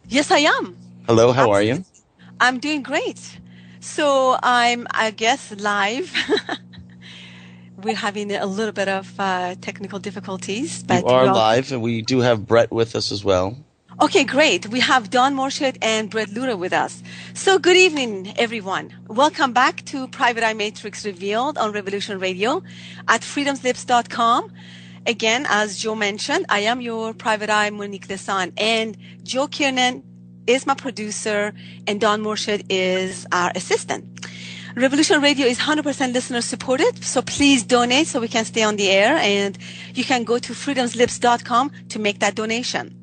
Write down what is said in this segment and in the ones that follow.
Yes, I am. Hello, how are you? Absolutely. I'm doing great. So I'm, I guess, live. We're having a little bit of technical difficulties, You but are well, live, and we do have Brett with us as well. okay, great. We have Don Morshed and Brett Luter with us. So good evening, everyone. Welcome back to Private Eye Matrix Revealed on Revolution Radio at freedomslips.com. Again, as Joe mentioned, I am your Private Eye Monique Lesan, and Joe Kiernan is my producer, and Don Morshed is our assistant. Revolution Radio is 100% listener supported, so please donate so we can stay on the air, and you can go to freedomslips.com to make that donation.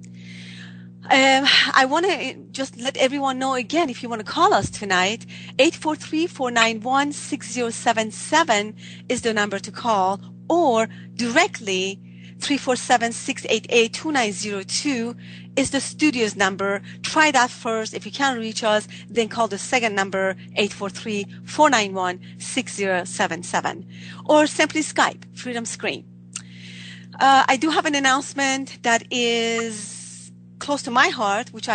I want to just let everyone know again, if you want to call us tonight, 843-491-6077 is the number to call, or directly 347-688-2902 is the studio's number. Try that first. If you can't reach us, then call the second number, 843-491-6077, or simply Skype, Freedom Screen. I do have an announcement that is close to my heart, which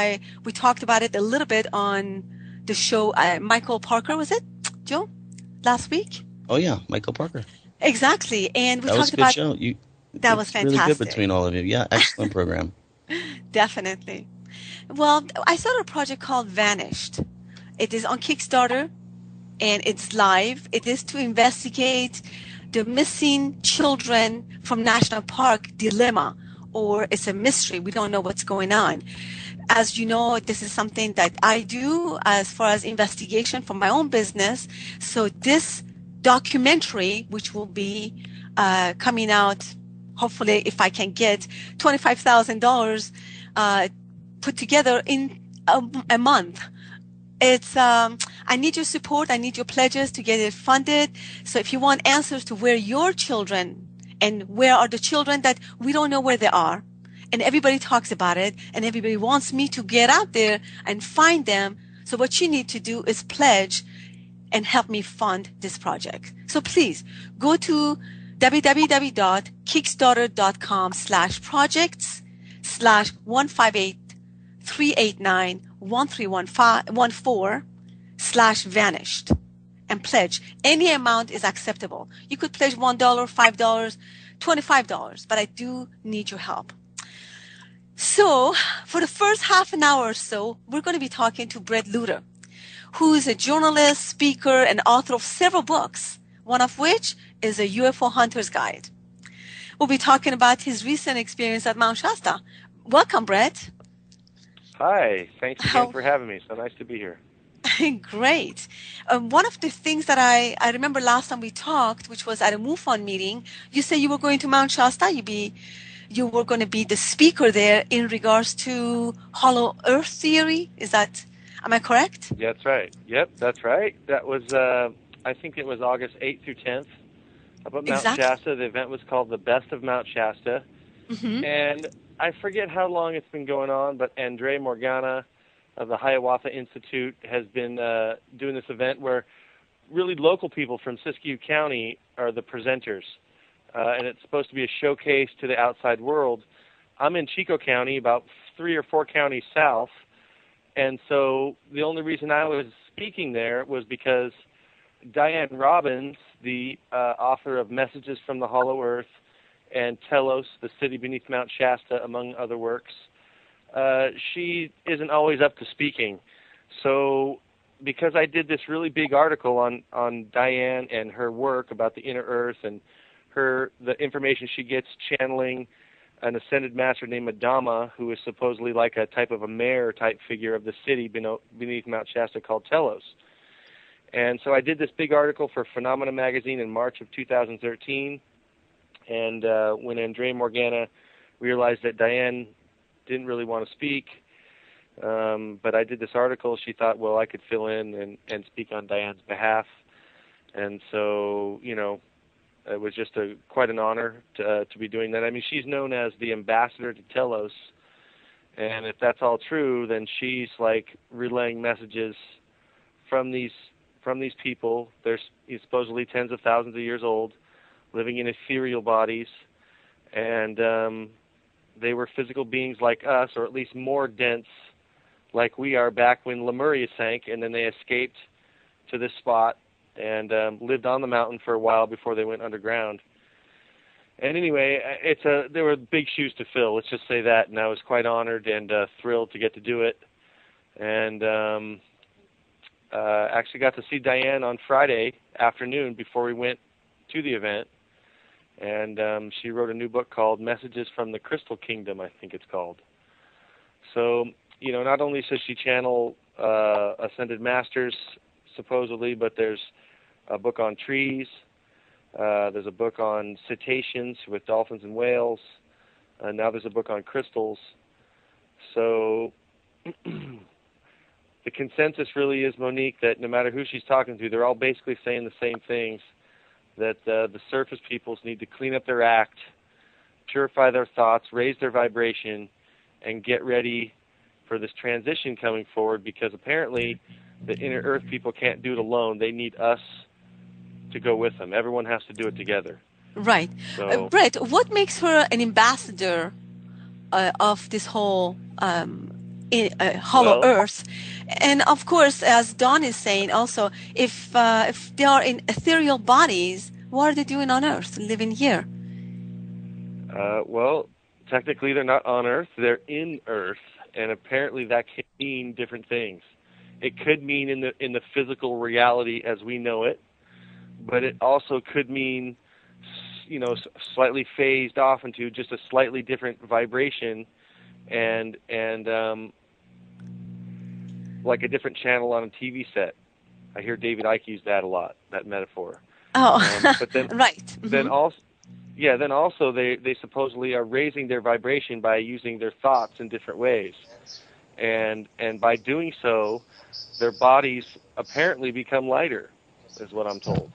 we talked about it a little bit on the show. Michael Parker, was it, Joe, last week? Oh yeah, Michael Parker. Exactly, and we That was talked a good about show. that was It's really good fantastic. between all of you. Yeah, excellent program. Definitely. Well, I started a project called Vanished. It is on Kickstarter and it's live. It is to investigate the missing children from National Park dilemma, or it's a mystery. We don't know what's going on. As you know, this is something that I do as far as investigation for my own business. So this documentary, which will be coming out, hopefully, if I can get $25,000 put together in a month. It's I need your support. I need your pledges to get it funded. So if you want answers to where your children and where are the children that we don't know where they are, and everybody talks about it, and everybody wants me to get out there and find them. So what you need to do is pledge and help me fund this project. So please go to www.kickstarter.com/projects/158-389-1314/vanished and pledge. Any amount is acceptable. You could pledge $1, $5, $25, but I do need your help. So for the first half an hour or so, we're going to be talking to Brett Luter, who is a journalist, speaker, and author of several books, one of which is a UFO Hunter's Guide. We'll be talking about his recent experience at Mount Shasta. Welcome, Brett. Hi, thanks again How for having me. So nice to be here. great. One of the things that I remember last time we talked, which was at a MUFON meeting, you said you were going to Mount Shasta. You were going to be the speaker there in regards to hollow earth theory. Am I correct? That's right. Yep, that's right. That was, I think it was August 8th through 10th up at Mount Exactly. Shasta. The event was called The Best of Mount Shasta. Mm-hmm. And I forget how long it's been going on, but Andre Morgana of the Hiawatha Institute has been doing this event where really local people from Siskiyou County are the presenters. And it's supposed to be a showcase to the outside world. I'm in Chico County, about 3 or 4 counties south. And so the only reason I was speaking there was because Diane Robbins, the author of Messages from the Hollow Earth and Telos, the City Beneath Mount Shasta, among other works, she isn't always up to speaking. So because I did this really big article on Diane and her work about the inner earth and the information she gets channeling an ascended master named Adama, who is supposedly like a type of a mayor type figure of the city beneath Mount Shasta called Telos. And so I did this big article for Phenomena magazine in March of 2013. And when Andrea Morgana realized that Diane didn't really want to speak, but I did this article, she thought, well, I could fill in and speak on Diane's behalf. And so, it was just quite an honor to be doing that. I mean, she's known as the ambassador to Telos, and if that's all true, then she's like relaying messages from these people. They're supposedly tens of thousands of years old, living in ethereal bodies, and they were physical beings like us, or at least more dense like we are back when Lemuria sank, and then they escaped to this spot and lived on the mountain for a while before they went underground. And anyway, there were big shoes to fill, let's just say that, and I was quite honored and thrilled to get to do it. And actually got to see Diane on Friday afternoon before we went to the event. And she wrote a new book called Messages from the Crystal Kingdom, I think it's called. So, not only does she channel Ascended Masters, supposedly, but there's a book on trees. There's a book on cetaceans with dolphins and whales. Now there's a book on crystals. So the consensus really is, Monique, that no matter who she's talking to, they're all basically saying the same things, that the surface peoples need to clean up their act, purify their thoughts, raise their vibration, and get ready for this transition coming forward, because apparently the inner earth people can't do it alone. They need us to go with them. Everyone has to do it together. Right. So, Brett, what makes her an ambassador of this whole hollow earth? And of course, as Don is saying also, if they are in ethereal bodies, what are they doing on earth, living here? Well, technically they're not on earth, they're in earth, and apparently that can mean different things. It could mean in the physical reality as we know it, but it also could mean, slightly phased off into just a slightly different vibration, and like a different channel on a TV set. I hear David Icke use that a lot, that metaphor. Oh, but then, right. Then also, they supposedly are raising their vibration by using their thoughts in different ways, and by doing so, their bodies apparently become lighter, is what I'm told.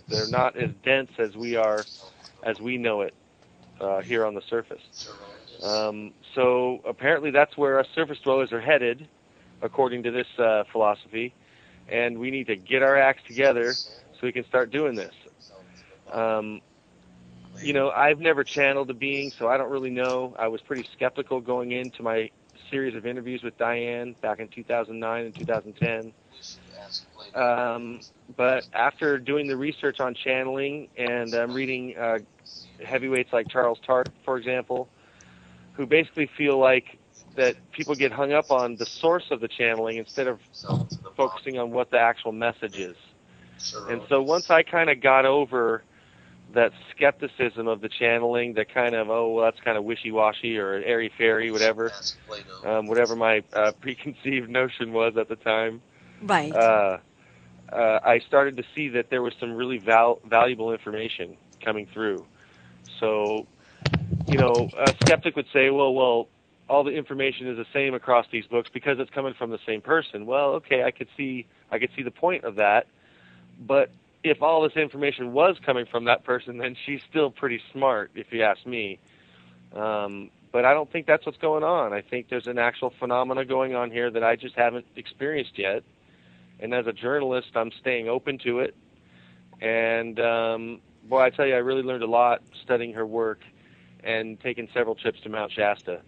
They're not as dense as we are, as we know it here on the surface. So apparently that's where us surface dwellers are headed, according to this philosophy, and we need to get our acts together so we can start doing this. I've never channeled a being, so I don't really know. I was pretty skeptical going into my series of interviews with Diane back in 2009 and 2010. But after doing the research on channeling and reading heavyweights like Charles Tart, for example, who basically feel like that people get hung up on the source of the channeling instead of focusing on what the actual message is. And so once I kind of got over that skepticism of the channeling, that kind of, that's kind of wishy-washy or airy-fairy, whatever my preconceived notion was at the time. Right. I started to see that there was some really valuable information coming through. So, a skeptic would say, well, all the information is the same across these books because it's coming from the same person. Well, okay, I could see the point of that, but if all this information was coming from that person, then she's still pretty smart, if you ask me. But I don't think that's what's going on. I think there's an actual phenomena going on here that I just haven't experienced yet. And as a journalist, I'm staying open to it. And, I tell you, I really learned a lot studying her work and taking several trips to Mount Shasta.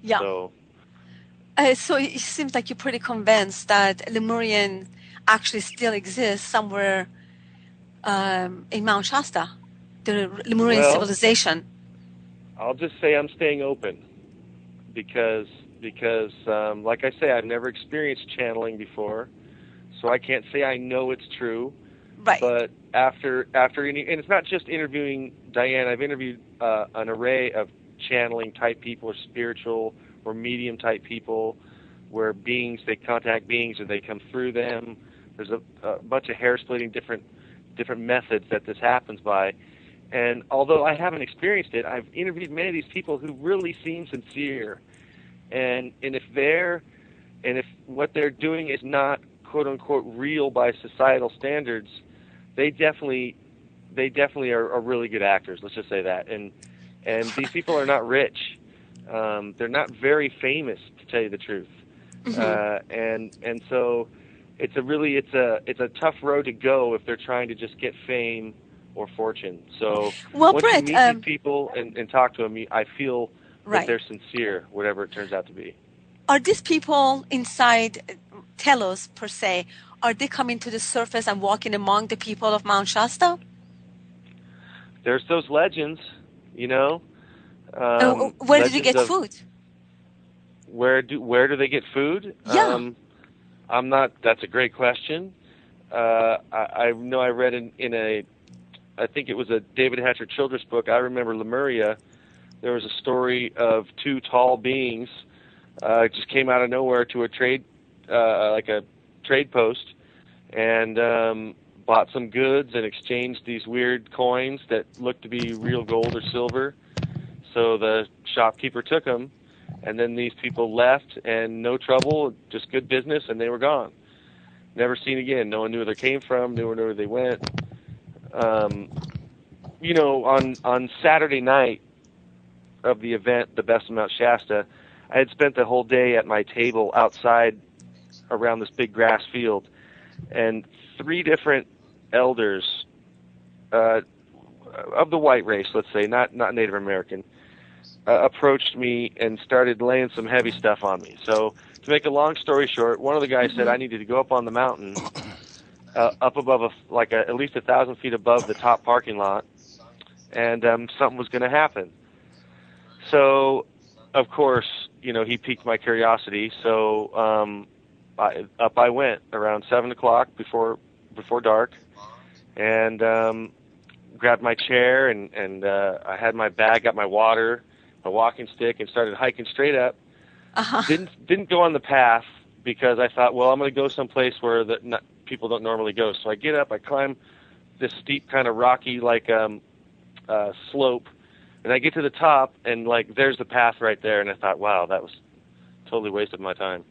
Yeah. So it seems like you're pretty convinced that Lemurian actually still exists somewhere in Mount Shasta, the Lemurian civilization. I'll just say I'm staying open because like I say, I've never experienced channeling before, so I can't say I know it's true. Right. But after and it's not just interviewing Diane. I've interviewed an array of channeling type people, or spiritual or medium type people, where they contact beings or they come through them. There's a bunch of hair splitting different methods that this happens by. And although I haven't experienced it, I've interviewed many of these people who really seem sincere. And if what they're doing is not quote unquote real by societal standards, they definitely are really good actors. Let's just say that. And these people are not rich. They're not very famous, to tell you the truth. Mm-hmm. And so it's a tough road to go if they're trying to just get fame or fortune. So once Brett, you meet these people and talk to them, I feel right. that they're sincere, whatever it turns out to be. Are these people inside Telos, per se, are they coming to the surface and walking among the people of Mount Shasta? There's those legends, you know. Where did you Legends get of food? where do they get food? Yeah. I'm not. That's a great question. I know I read in a, I think it was a David Hatcher Childress book. I remember Lemuria. There was a story of two tall beings just came out of nowhere to a trade, like a trade post, and bought some goods and exchanged these weird coins that looked to be real gold or silver. So the shopkeeper took them, and then these people left, and no trouble, just good business, and they were gone. Never seen again. No one knew where they came from, knew where they went. You know, on Saturday night of the event, the Best of Mount Shasta, I had spent the whole day at my table outside around this big grass field, and 3 different elders of the white race, let's say, not Native American, approached me and started laying some heavy stuff on me. So to make a long story short, one of the guys said I needed to go up on the mountain, up above at least 1,000 feet above the top parking lot, and something was going to happen. So, of course, you know, he piqued my curiosity. So up I went around 7 o'clock before dark, and grabbed my chair and I had my bag, got my water, my walking stick, and started hiking straight up. Didn't go on the path because I thought, well, I'm going to go someplace where people don't normally go. So I get up, I climb this steep kind of rocky slope, and I get to the top, and there's the path right there, and I thought, wow, that was totally wasted my time.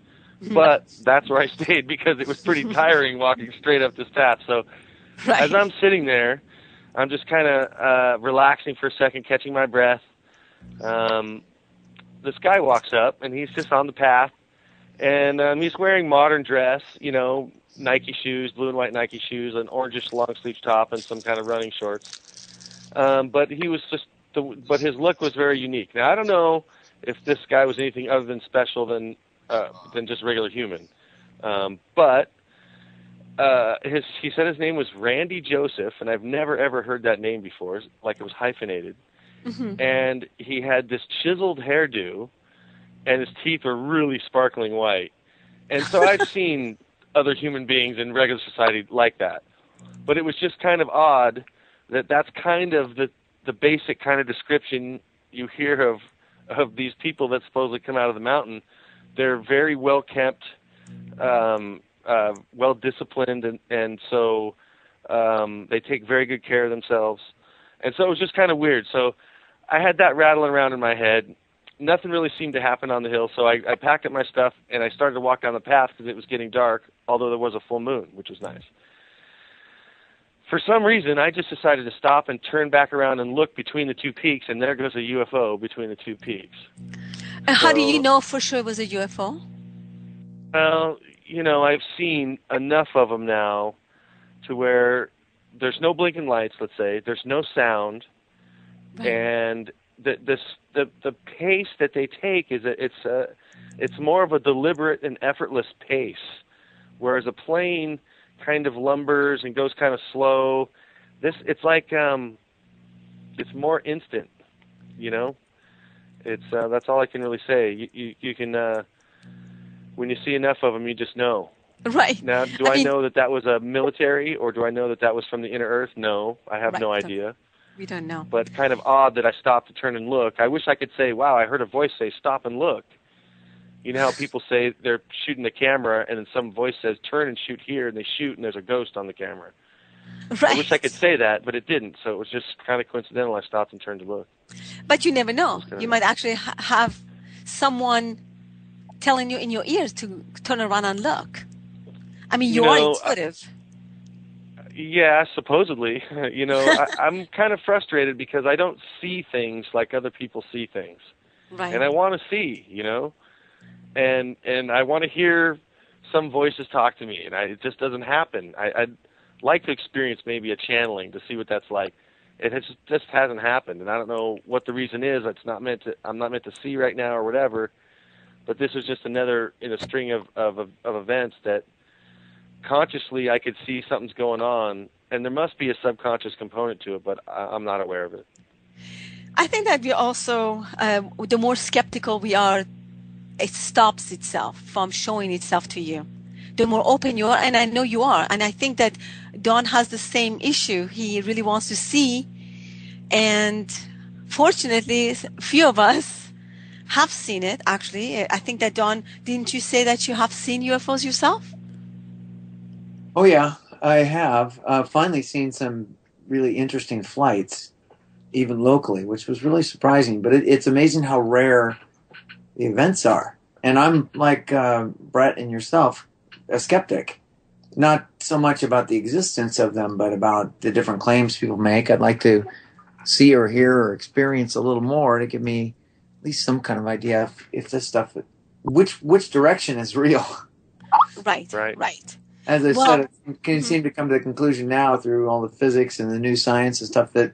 But that's where I stayed because it was pretty tiring walking straight up this path. So as I'm sitting there, I'm just kind of relaxing for a second, catching my breath. This guy walks up, and he's just on the path, and he's wearing modern dress, you know, Nike shoes, blue and white Nike shoes, an orangish long-sleeve top, and some kind of running shorts. But he was but his look was very unique. Now, I don't know if this guy was anything other than special than just regular human. But he said his name was Randy Joseph, and I've never ever heard that name before, like it was hyphenated. And he had this chiseled hairdo, and his teeth were really sparkling white. And so I've seen other human beings in regular society like that. But it was just kind of odd that that's kind of the basic kind of description you hear of these people that supposedly come out of the mountain. They're very well kept, well disciplined, and so they take very good care of themselves. And so it was just kind of weird. So I had that rattling around in my head. Nothing really seemed to happen on the hill, so I packed up my stuff and I started to walk down the path because it was getting dark, although there was a full moon, which was nice. For some reason, I just decided to stop and turn back around and look between the 2 peaks, and there goes a UFO between the 2 peaks. And how do you know for sure it was a UFO? Well, you know, I've seen enough of them now to where there's no blinking lights, let's say. There's no sound. Right. And the pace that they take is it's more of a deliberate and effortless pace, whereas a plane kind of lumbers and goes kind of slow. It's like it's more instant, you know. It's that's all I can really say. You can when you see enough of them, you just know. Right. Now, do I know that was a military, or do I know that was from the inner earth? No, I have no idea. We don't know. But kind of odd that I stopped to turn and look. I wish I could say, wow, I heard a voice say, stop and look. You know how people say they're shooting the camera and then some voice says, turn and shoot here, and they shoot and there's a ghost on the camera. Right. I wish I could say that, but it didn't. So it was just kind of coincidental. I stopped and turned to look. But you never know. You might actually have someone telling you in your ears to turn around and look. I mean, you are intuitive. Yeah, supposedly. You know, I'm kind of frustrated because I don't see things like other people see things. Right. And I want to see, you know, and I want to hear some voices talk to me, and it just doesn't happen. I'd like to experience maybe a channeling to see what that's like. It just hasn't happened, and I don't know what the reason is. I'm not meant to see right now or whatever, But this was just another in a string of events that consciously I could see something's going on, and there must be a subconscious component to it, but I'm not aware of it. I think that we also, the more skeptical we are, it stops itself from showing itself to you. The more open you are, and I know you are, and I think that Don has the same issue. He really wants to see, and fortunately, few of us have seen it, actually. I think that, Don, didn't you say that you have seen UFOs yourself? Oh, yeah, I have. Finally seen some really interesting flights, even locally, which was really surprising. But it's amazing how rare the events are. And I'm like Brett and yourself, a skeptic. Not so much about the existence of them, but about the different claims people make. I'd like to see or hear or experience a little more to give me at least some kind of idea if this stuff, which direction is real. Right. As I said, I can seem to come to the conclusion now through all the physics and the new science and stuff that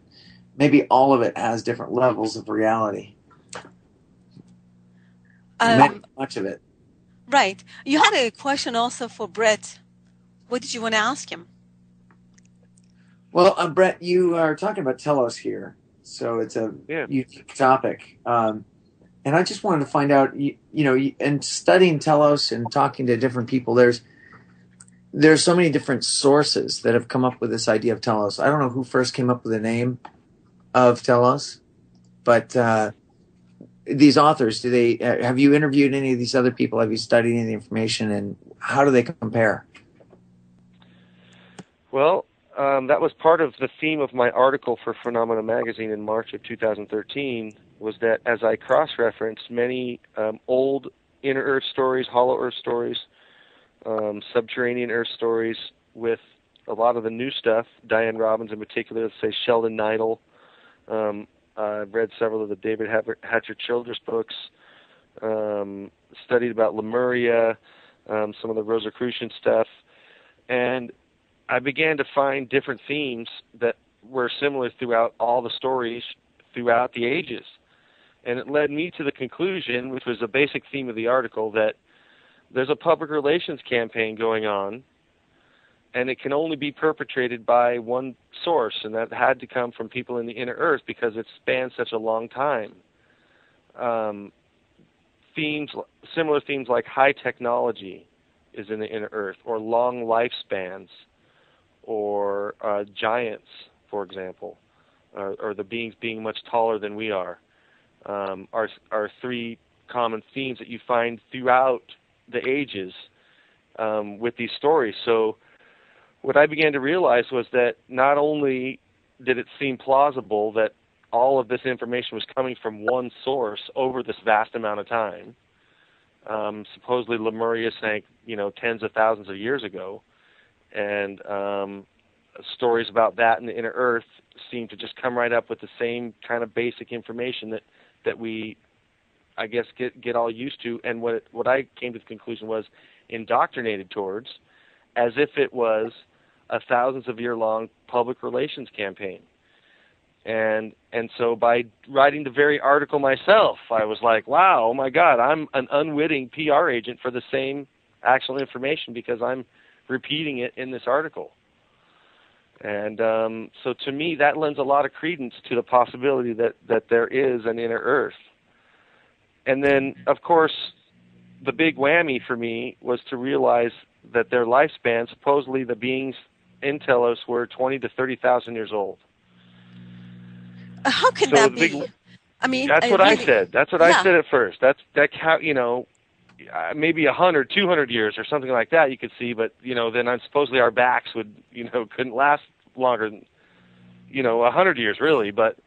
maybe all of it has different levels of reality. Much of it. Right. You had a question also for Brett. What did you want to ask him? Well, Brett, you are talking about Telos here, so it's a unique topic. And I just wanted to find out, in studying Telos and talking to different people, there's so many different sources that have come up with this idea of Telos. I don't know who first came up with the name of Telos, but these authors, have you interviewed any of these other people? Have you studied any of the information, and how do they compare? Well, that was part of the theme of my article for Phenomena Magazine in March of 2013, was that as I cross-referenced many old inner Earth stories, hollow Earth stories, subterranean Earth stories with a lot of the new stuff, Diane Robbins in particular, say Sheldon Neidl. I've read several of the David Hatcher Childress books, studied about Lemuria, some of the Rosicrucian stuff, and I began to find different themes that were similar throughout all the stories throughout the ages. And it led me to the conclusion, which was a basic theme of the article, that there's a public relations campaign going on, and it can only be perpetrated by one source, and that had to come from people in the inner Earth because it spans such a long time. Similar themes like high technology is in the inner Earth, or long lifespans, or giants, for example, or the beings being much taller than we are three common themes that you find throughout the ages with these stories. So what I began to realize was that not only did it seem plausible that all of this information was coming from one source over this vast amount of time, supposedly Lemuria sank, tens of thousands of years ago, and stories about that in the inner Earth seem to just come right up with the same kind of basic information that we, I guess, get all used to, and what I came to the conclusion was indoctrinated towards, as if it was a thousands of year long public relations campaign. And so by writing the very article myself, I was like, wow, oh my God, I'm an unwitting PR agent for the same actual information because I'm repeating it in this article. And so to me, that lends a lot of credence to the possibility that there is an inner Earth. And then, of course, the big whammy for me was to realize that their lifespan, supposedly the beings in Telos, were 20 to 30,000 years old. How can that be? I mean, that's what I said. That's what I said at first. That maybe 100, 200 years or something like that you could see, but then supposedly our backs would couldn't last longer than 100 years really. But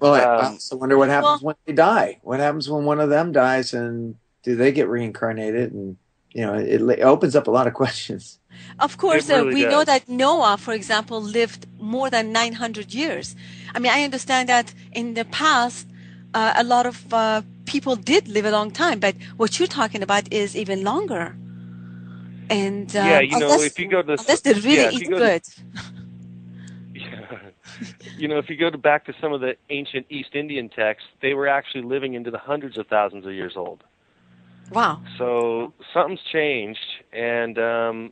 I also wonder what happens when they die. What happens when one of them dies, and do they get reincarnated? And it opens up a lot of questions. Of course, we know that Noah, for example, lived more than 900 years. I mean, I understand that in the past, a lot of people did live a long time, but what you're talking about is even longer. And if you go to unless they really eat good. If you go back to some of the ancient East Indian texts, they were actually living into the hundreds of thousands of years old. Wow. So something's changed, and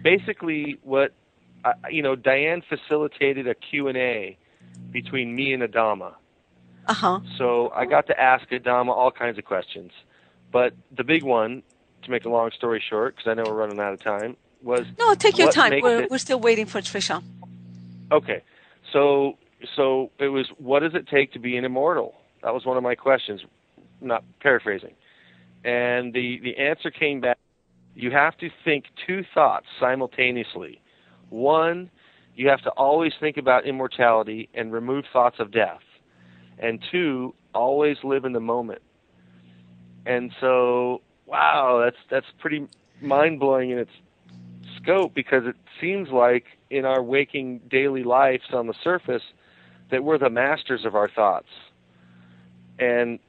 basically, Diane facilitated a Q&A between me and Adama. Uh-huh. So I got to ask Adama all kinds of questions, but the big one, to make a long story short, because I know we're running out of time, was No, take your what time. makes We're it we're still waiting for Trisha. okay. So it was, what does it take to be an immortal? That was one of my questions, not paraphrasing. And the answer came back, you have to think two thoughts simultaneously. One, you have to always think about immortality and remove thoughts of death. And two, always live in the moment. And so, wow, that's pretty mind-blowing in its scope, because it seems like in our waking daily lives on the surface that we're the masters of our thoughts. And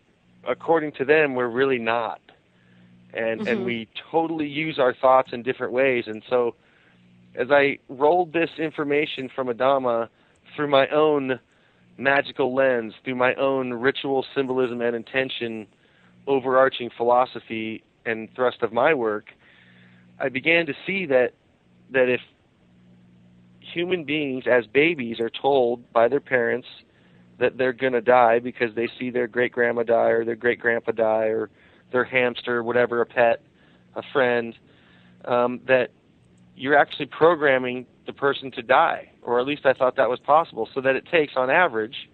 according to them, we're really not. And we totally use our thoughts in different ways. And so as I rolled this information from Adama through my own magical lens, through my own ritual symbolism and intention, overarching philosophy and thrust of my work, I began to see that if human beings as babies are told by their parents that they're going to die because they see their great-grandma die or their great-grandpa die or their hamster, whatever, a pet, a friend, that you're actually programming the person to die, or at least I thought that was possible, so that it takes, on average,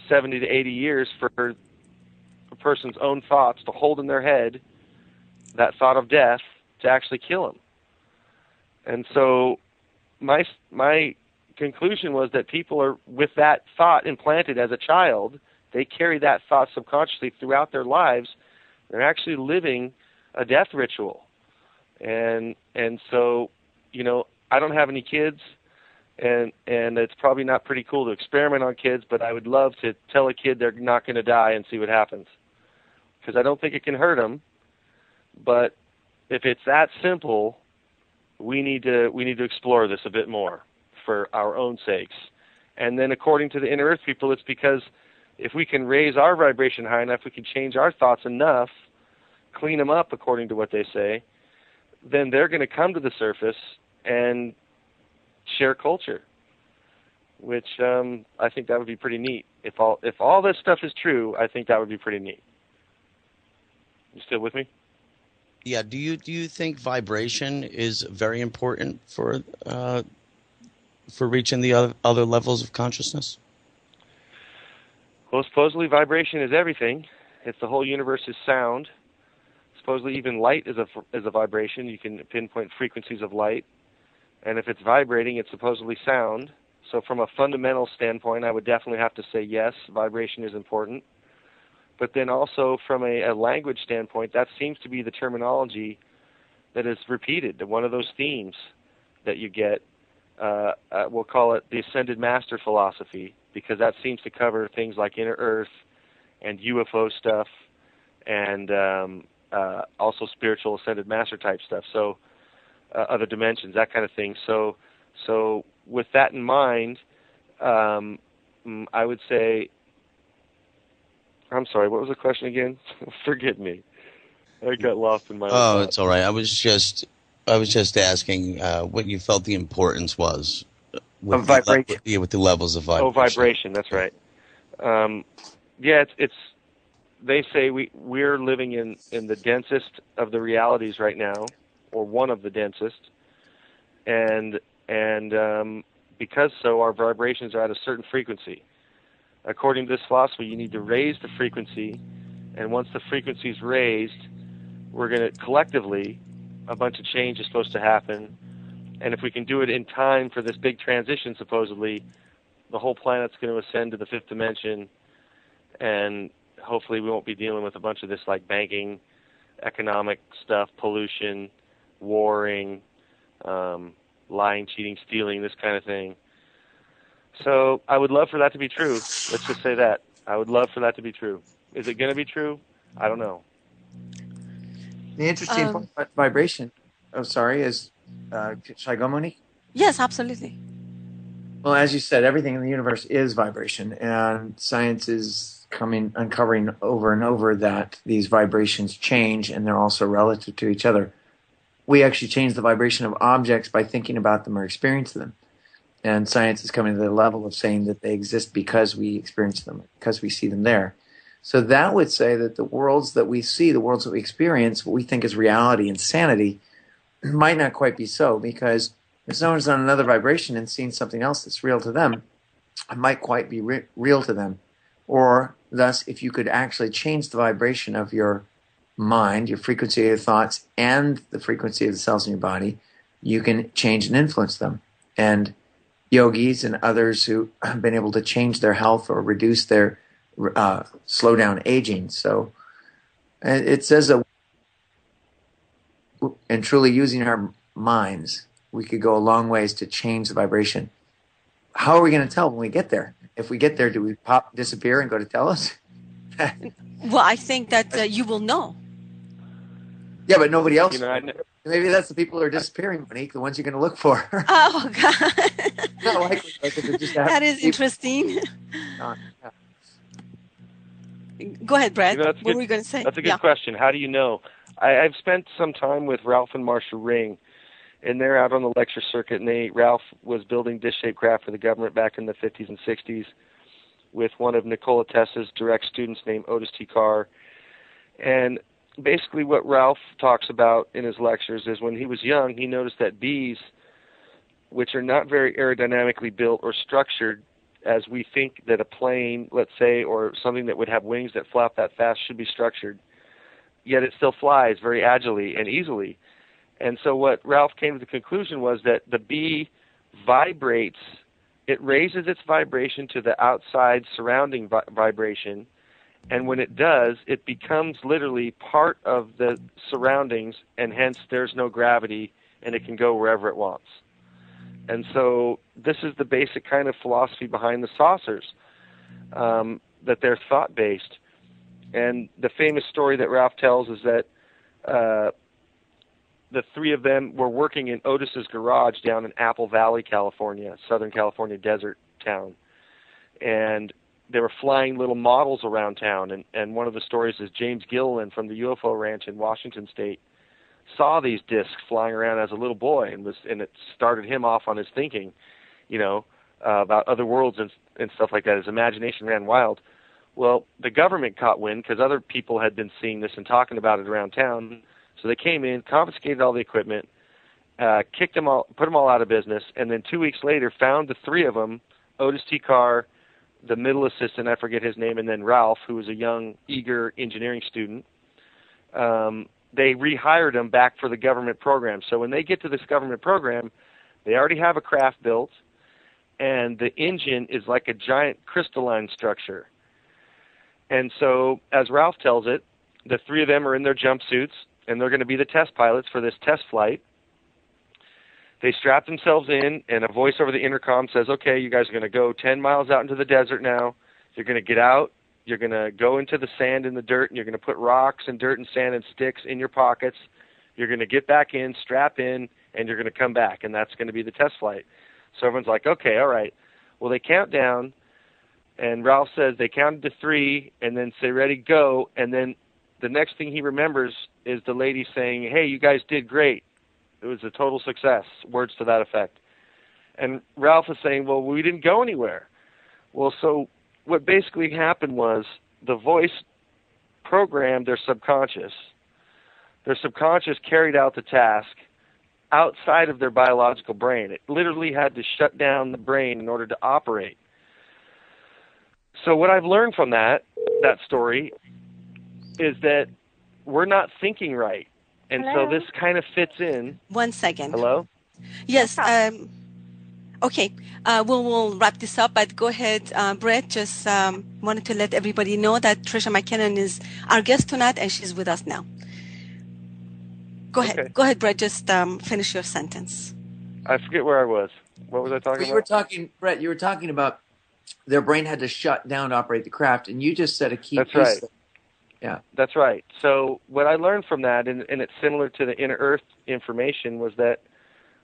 70 to 80 years for a person's own thoughts to hold in their head that thought of death to actually kill him. And so my conclusion was that people are, with that thought implanted as a child, they carry that thought subconsciously throughout their lives. They're actually living a death ritual. And so, I don't have any kids, and it's probably not pretty cool to experiment on kids, but I would love to tell a kid they're not going to die and see what happens. Because I don't think it can hurt them, but if it's that simple, we need to explore this a bit more for our own sakes. And then according to the Inner Earth people, it's because if we can raise our vibration high enough, we can change our thoughts enough, clean them up according to what they say, then they're going to come to the surface and share culture, which I think that would be pretty neat. If all this stuff is true, I think that would be pretty neat. You still with me? Yeah. Do you think vibration is very important for reaching the other levels of consciousness? Well, supposedly vibration is everything. If the whole universe is sound, supposedly even light is a vibration. You can pinpoint frequencies of light. And if it's vibrating, it's supposedly sound. So from a fundamental standpoint, I would definitely have to say yes, vibration is important. But then also from a language standpoint, that seems to be the terminology that is repeated, one of those themes that you get. We'll call it the Ascended Master philosophy, because that seems to cover things like Inner Earth and UFO stuff, and also spiritual Ascended Master type stuff. So other dimensions, that kind of thing. So with that in mind, I would say, I'm sorry, what was the question again? Forgive me. I got lost in my own thoughts. It's all right. I was just asking what you felt the importance was of vibration. With the levels of vibration. Oh, vibration. That's right. It's. They say we're living in the densest of the realities right now, or one of the densest, and because so, our vibrations are at a certain frequency. According to this philosophy, you need to raise the frequency, and once the frequency is raised, we're going to collectively, a bunch of change is supposed to happen, and if we can do it in time for this big transition, supposedly, the whole planet's going to ascend to the fifth dimension, and hopefully we won't be dealing with a bunch of this like banking, economic stuff, pollution, warring, lying, cheating, stealing, this kind of thing. So I would love for that to be true. Let's just say that. I would love for that to be true. Is it going to be true? I don't know. The interesting point about vibration, is, should I go, Monique? Yes, absolutely. Well, as you said, everything in the universe is vibration, and science is uncovering over and over that these vibrations change, and they're also relative to each other. We actually change the vibration of objects by thinking about them or experiencing them. And science is coming to the level of saying that they exist because we experience them, because we see them there. So that would say that the worlds that we see, the worlds that we experience, what we think is reality and sanity, might not quite be so, because if someone's on another vibration and seeing something else that's real to them, it might quite be real to them. Or thus, if you could actually change the vibration of your mind, your frequency of your thoughts, and the frequency of the cells in your body, you can change and influence them. And yogis and others who have been able to change their health or reduce their slow down aging. So it says that, and truly using our minds, we could go a long ways to change the vibration. How are we going to tell when we get there? If we get there, do we disappear and go to Telos? Well, I think that you will know. Yeah, but nobody else. You know, Maybe that's the people who are disappearing, Monique, the ones you're going to look for. Oh, God. Not likely, because it just That is interesting. Yeah. Go ahead, Brad. You know, What were you going to say? That's a good question. How do you know? I've spent some time with Ralph and Marcia Ring, and they're out on the lecture circuit. And Ralph was building dish-shaped craft for the government back in the 50s and 60s with one of Nikola Tesla's direct students named Otis T. Carr. And basically what Ralph talks about in his lectures is when he was young, he noticed that bees, which are not very aerodynamically built or structured as we think that a plane, let's say, or something that would have wings that flap that fast should be structured, yet it still flies very agilely and easily. And so what Ralph came to the conclusion was that the bee vibrates, it raises its vibration to the outside surrounding vibration, and when it does, it becomes literally part of the surroundings, and hence there's no gravity, and it can go wherever it wants. And so this is the basic kind of philosophy behind the saucers, that they're thought-based. And the famous story that Ralph tells is that the three of them were working in Otis's garage down in Apple Valley, California, Southern California desert town. And they were flying little models around town. And one of the stories is James Gilliland from the UFO Ranch in Washington State saw these discs flying around as a little boy, and it started him off on his thinking, about other worlds and stuff like that. His imagination ran wild. Well, the government caught wind because other people had been seeing this and talking about it around town. So they came in, confiscated all the equipment, kicked them all, put them all out of business, and then 2 weeks later found the three of them, Otis T. Carr, the middle assistant, I forget his name, and then Ralph, who was a young, eager engineering student. They rehired them back for the government program. So when they get to this government program, they already have a craft built, and the engine is like a giant crystalline structure. And so, as Ralph tells it, the three of them are in their jumpsuits, and they're going to be the test pilots for this test flight. They strap themselves in, and a voice over the intercom says, okay, you guys are going to go 10 miles out into the desert now. You're going to get out. You're going to go into the sand and the dirt, and you're going to put rocks and dirt and sand and sticks in your pockets. You're going to get back in, strap in, and you're going to come back, and that's going to be the test flight. So everyone's like, okay, all right. Well, they count down, and Ralph says they counted to 3 and then say, ready, go. And then the next thing he remembers is the lady saying, hey, you guys did great. It was a total success, words to that effect. And Ralph is saying, well, we didn't go anywhere. Well, so what basically happened was the voice programmed their subconscious. Their subconscious carried out the task outside of their biological brain. It literally had to shut down the brain in order to operate. So what I've learned from that story is that we're not thinking right. And Hello? so this kind of fits in. 1 second. Hello? Yes. Okay. We'll wrap this up, but go ahead, Brett. Just wanted to let everybody know that Trisha McKinnon is our guest tonight, and she's with us now. Go ahead. Okay. Go ahead, Brett. Just finish your sentence. I forget where I was. What was I talking Well, about? Brett, you were talking about their brain had to shut down to operate the craft, and you just said a key That's piece. right. Yeah. That's right. So what I learned from that, and it's similar to the inner earth information, was that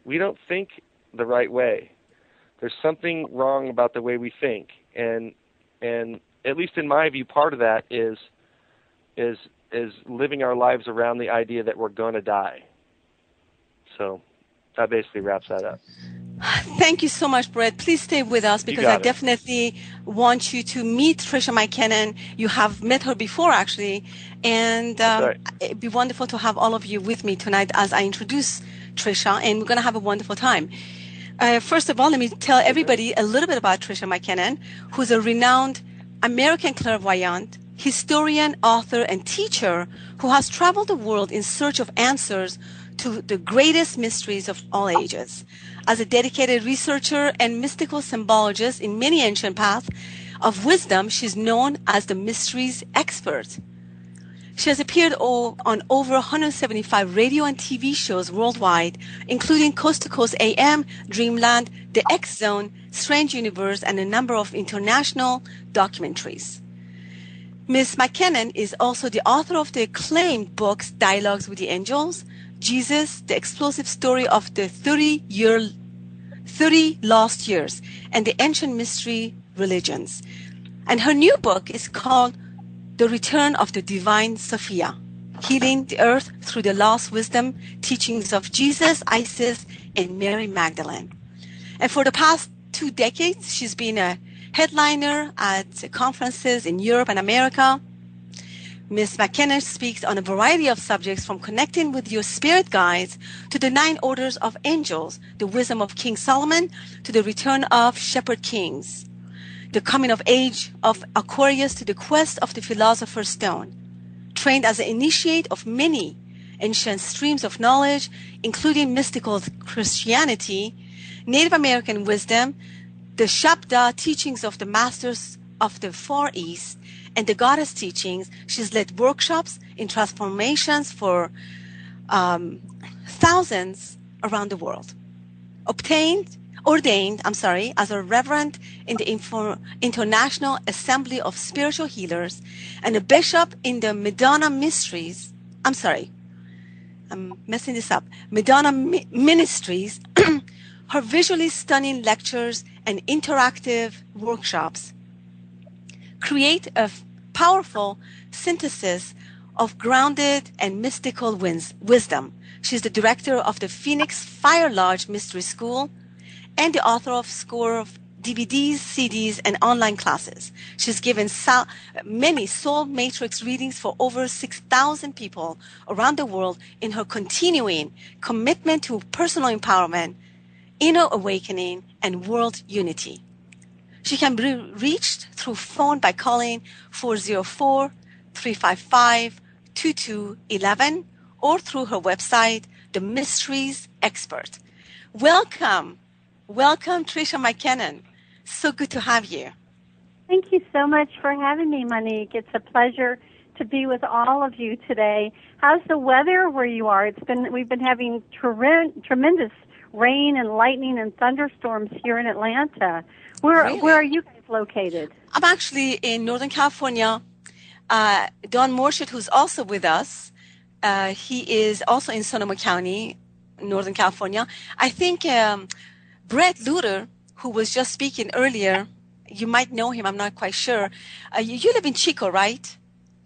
we don't think the right way. there's something wrong about the way we think, and at least in my view, part of that is living our lives around the idea that we're going to die. So that basically wraps that up. Thank you so much, Brett. Please stay with us because I definitely want you to meet Tricia McKinnon. You have met her before, actually, and it'd be wonderful to have all of you with me tonight as I introduce Tricia, and we're going to have a wonderful time. First of all, let me tell everybody a little bit about Tricia McKinnon, who's a renowned American clairvoyant, historian, author, and teacher who has traveled the world in search of answers to the greatest mysteries of all ages. As a dedicated researcher and mystical symbologist in many ancient paths of wisdom, she's known as the mysteries expert. She has appeared on over 175 radio and TV shows worldwide, including Coast to Coast AM, Dreamland, The X Zone, Strange Universe, and a number of international documentaries. Ms. McKinnon is also the author of the acclaimed books Dialogues with the Angels, Jesus, the explosive story of the 30 lost years, and the ancient mystery religions. And her new book is called The Return of the Divine Sophia, Healing the Earth Through the Lost Wisdom Teachings of Jesus, Isis, and Mary Magdalene. And for the past 2 decades, she's been a headliner at conferences in Europe and America. Ms. McKinnon speaks on a variety of subjects from connecting with your spirit guides to the 9 orders of angels, the wisdom of King Solomon, to the return of shepherd kings, the coming of age of Aquarius, to the quest of the philosopher's stone. Trained as an initiate of many ancient streams of knowledge, including mystical Christianity, Native American wisdom, the Shabda teachings of the masters of the Far East, and the goddess teachings, she's led workshops in transformations for thousands around the world. Ordained as a reverend in the International Assembly of Spiritual Healers and a bishop in the Madonna Mysteries. Madonna Ministries. Her visually stunning lectures and interactive workshops create a powerful synthesis of grounded and mystical wisdom. She's the director of the Phoenix Fire Lodge Mystery School and the author of a score of DVDs, CDs, and online classes. She's given many soul matrix readings for over 6,000 people around the world in her continuing commitment to personal empowerment, inner awakening, and world unity. She can be reached through phone by calling 404-355-2211 or through her website, The Mysteries Expert. Welcome, Tricia McKinnon. So good to have you. Thank you so much for having me, Monique. It's a pleasure to be with all of you today. How's the weather where you are? We've been having tremendous rain and lightning and thunderstorms here in Atlanta. Where are you guys located? I'm actually in Northern California. Don Morshett, who's also with us, he is also in Sonoma County, Northern California. I think Brett Luter, who was just speaking earlier, you might know him, I'm not quite sure. You live in Chico, right,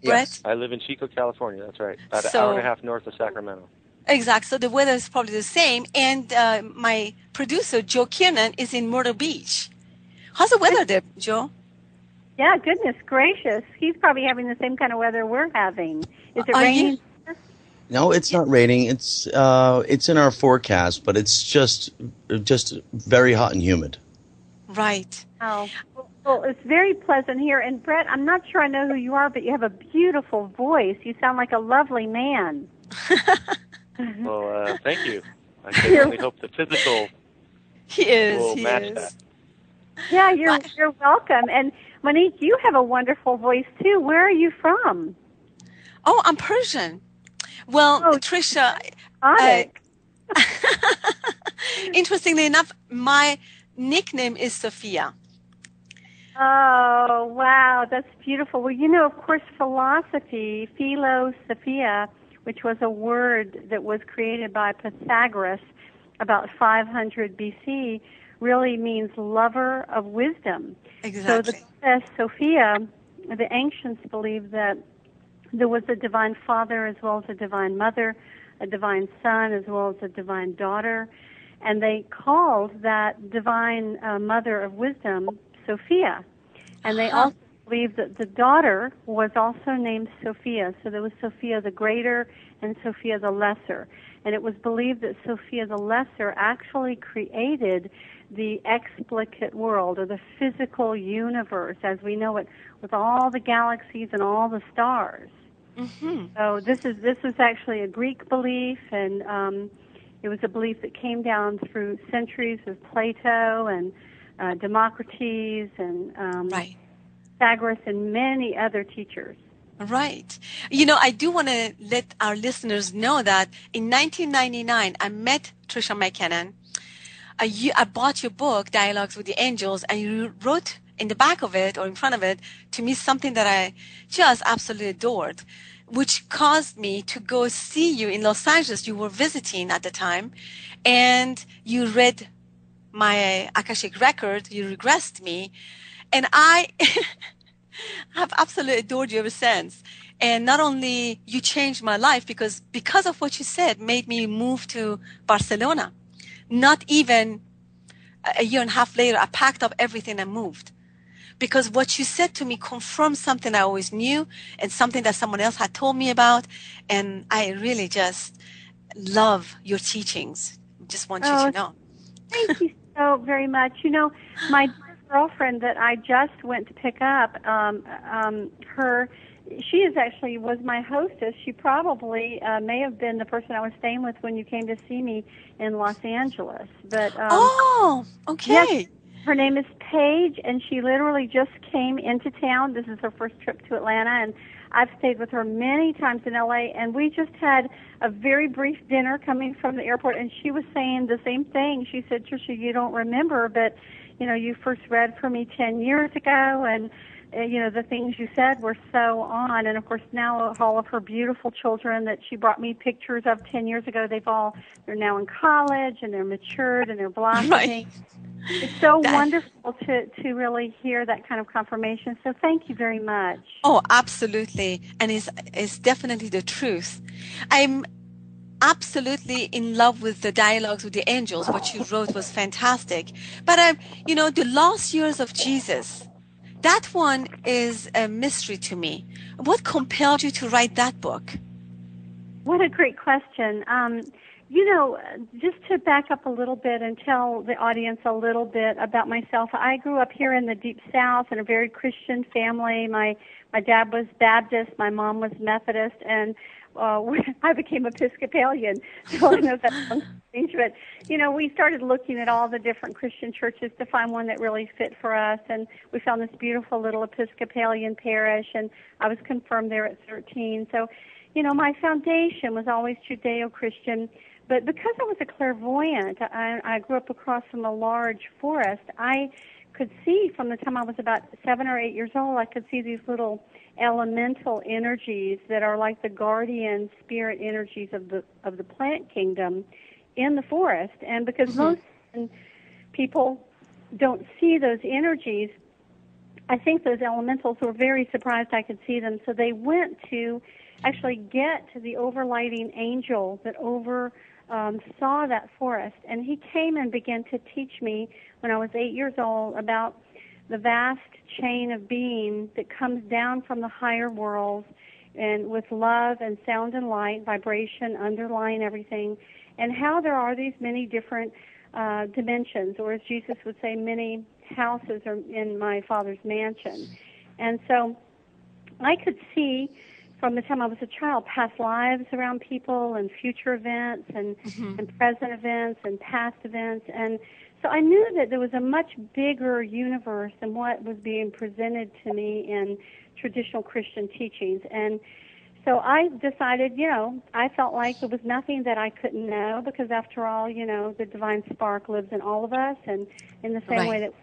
Yes, Brett? I live in Chico, California, that's right. About an hour and a half north of Sacramento. Exactly. So the weather is probably the same. And my producer, Joe Kiernan, is in Myrtle Beach. How's the weather there, Joe? Yeah, goodness gracious. He's probably having the same kind of weather we're having. Is it raining? No, it's not raining. It's in our forecast, but it's just very hot and humid. Right. Oh, well, it's very pleasant here. And Brett, I'm not sure I know who you are, but you have a beautiful voice. You sound like a lovely man. Well, thank you. I can only hope the physical will match that. Yeah, you're welcome. And Monique, you have a wonderful voice too. Where are you from? Oh, I'm Persian. Well, Tricia, interestingly enough, my nickname is Sophia. Oh, wow, that's beautiful. Well, you know, of course, philosophy, philosophia, which was a word that was created by Pythagoras about 500 BC, really means lover of wisdom. So the Exactly. goddess Sophia, the ancients believed that there was a divine father as well as a divine mother, a divine son as well as a divine daughter, and they called that divine mother of wisdom Sophia. And they also believed that the daughter was also named Sophia. So there was Sophia the Greater and Sophia the Lesser. And it was believed that Sophia the Lesser actually created the explicate world, or the physical universe as we know it, with all the galaxies and all the stars. Mm-hmm. So this is actually a Greek belief, and it was a belief that came down through centuries with Plato and Democritus and Right. Pythagoras and many other teachers. Right. You know, I do want to let our listeners know that in 1999, I met Trisha McKinnon. I bought your book, Dialogues with the Angels, and you wrote in the back of it or in front of it to me something that I just absolutely adored, which caused me to go see you in Los Angeles. You were visiting at the time, and you read my Akashic record. You regressed me, and I have absolutely adored you ever since. And not only you changed my life because of what you said made me move to Barcelona. Not even a year and a half later, I packed up everything and moved. Because what you said to me confirmed something I always knew and something that someone else had told me about. And I really just love your teachings. Just want you to know. Thank you so very much. You know, my girlfriend that I just went to pick up, she was my hostess. She probably may have been the person I was staying with when you came to see me in Los Angeles. But okay. Yes, her name is Paige, and she literally just came into town. This is her first trip to Atlanta, and I've stayed with her many times in LA, and we just had a very brief dinner coming from the airport, and she was saying the same thing. She said, Trisha, you don't remember, but, you know, you first read for me 10 years ago, and you know, the things you said were so on. And, of course, now all of her beautiful children that she brought me pictures of 10 years ago, they're now in college, and they're matured, and they're blossoming. Right. It's so wonderful to really hear that kind of confirmation. So thank you very much. Oh, absolutely. And it's definitely the truth. I'm absolutely in love with the Dialogues with the Angels. What you wrote was fantastic. But, you know, the lost years of Jesus, that one is a mystery to me. What compelled you to write that book? What a great question. You know, just to back up a little bit and tell the audience a little bit about myself, I grew up here in the Deep South in a very Christian family. My dad was Baptist, my mom was Methodist, and I became Episcopalian. So I know that sounds strange, but, you know, we started looking at all the different Christian churches to find one that really fit for us, and we found this beautiful little Episcopalian parish, and I was confirmed there at 13. So, you know, my foundation was always Judeo-Christian, but because I was a clairvoyant, I grew up across from a large forest, I could see from the time I was about 7 or 8 years old, I could see these little elemental energies that are like the guardian spirit energies of the plant kingdom in the forest. And because most people don't see those energies, I think those elementals were very surprised I could see them. So they went to actually get to the overlighting angel that saw that forest. And he came and began to teach me when I was 8 years old about the vast chain of being that comes down from the higher worlds, and with love and sound and light, vibration underlying everything, and how there are these many different dimensions, or as Jesus would say, many houses are in my Father's mansion. And so I could see from the time I was a child past lives around people and future events and present events and past events. And so I knew that there was a much bigger universe than what was being presented to me in traditional Christian teachings. And so I decided, you know, I felt like there was nothing that I couldn't know, because after all, you know, the divine spark lives in all of us, and in the same way that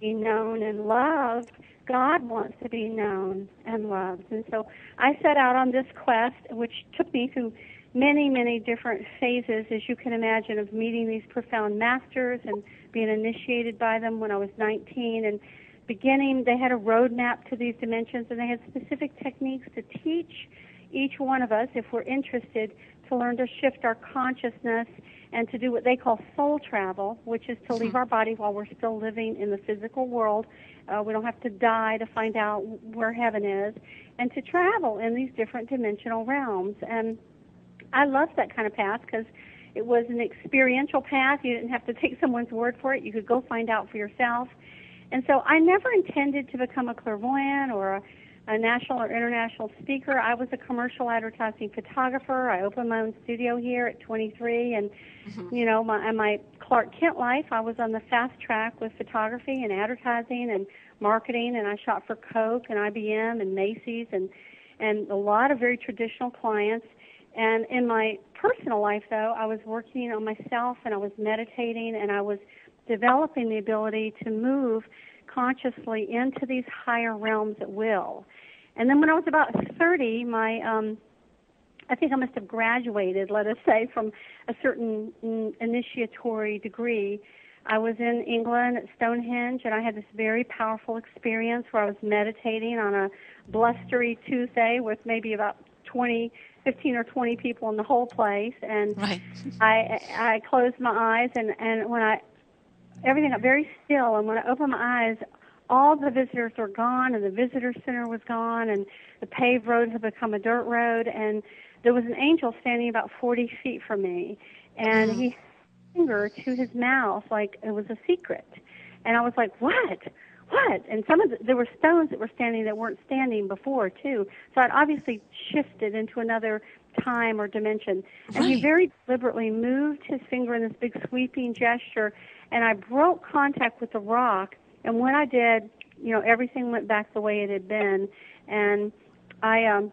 we be known and loved, God wants to be known and loved. And so I set out on this quest, which took me through many, many different phases, as you can imagine, of meeting these profound masters and being initiated by them when I was 19. And beginning, they had a roadmap to these dimensions, and they had specific techniques to teach each one of us, if we're interested, to learn to shift our consciousness and to do what they call soul travel, which is to leave our body while we're still living in the physical world. We don't have to die to find out where heaven is, and to travel in these different dimensional realms. And I loved that kind of path because it was an experiential path. You didn't have to take someone's word for it. You could go find out for yourself. And so I never intended to become a clairvoyant or a national or international speaker. I was a commercial advertising photographer. I opened my own studio here at 23, and you know, my Clark Kent life, I was on the fast track with photography and advertising and marketing, and I shot for Coke and IBM and Macy's and a lot of very traditional clients. And in my personal life, though, I was working on myself, and I was meditating, and I was developing the ability to move consciously into these higher realms at will. And then when I was about 30, I think I must have graduated, let us say, from a certain initiatory degree. I was in England at Stonehenge, and I had this very powerful experience where I was meditating on a blustery Tuesday with maybe about 15 or 20 people in the whole place. And I closed my eyes, and when everything got very still, and when I opened my eyes, all the visitors were gone, and the visitor center was gone, and the paved road had become a dirt road, and there was an angel standing about 40 feet from me, and he had a finger to his mouth like it was a secret. And I was like, what? And there were stones that were standing that weren't standing before, too. So I'd obviously shifted into another time or dimension. And he very deliberately moved his finger in this big sweeping gesture, and I broke contact with the rock. And when I did, you know, everything went back the way it had been. And I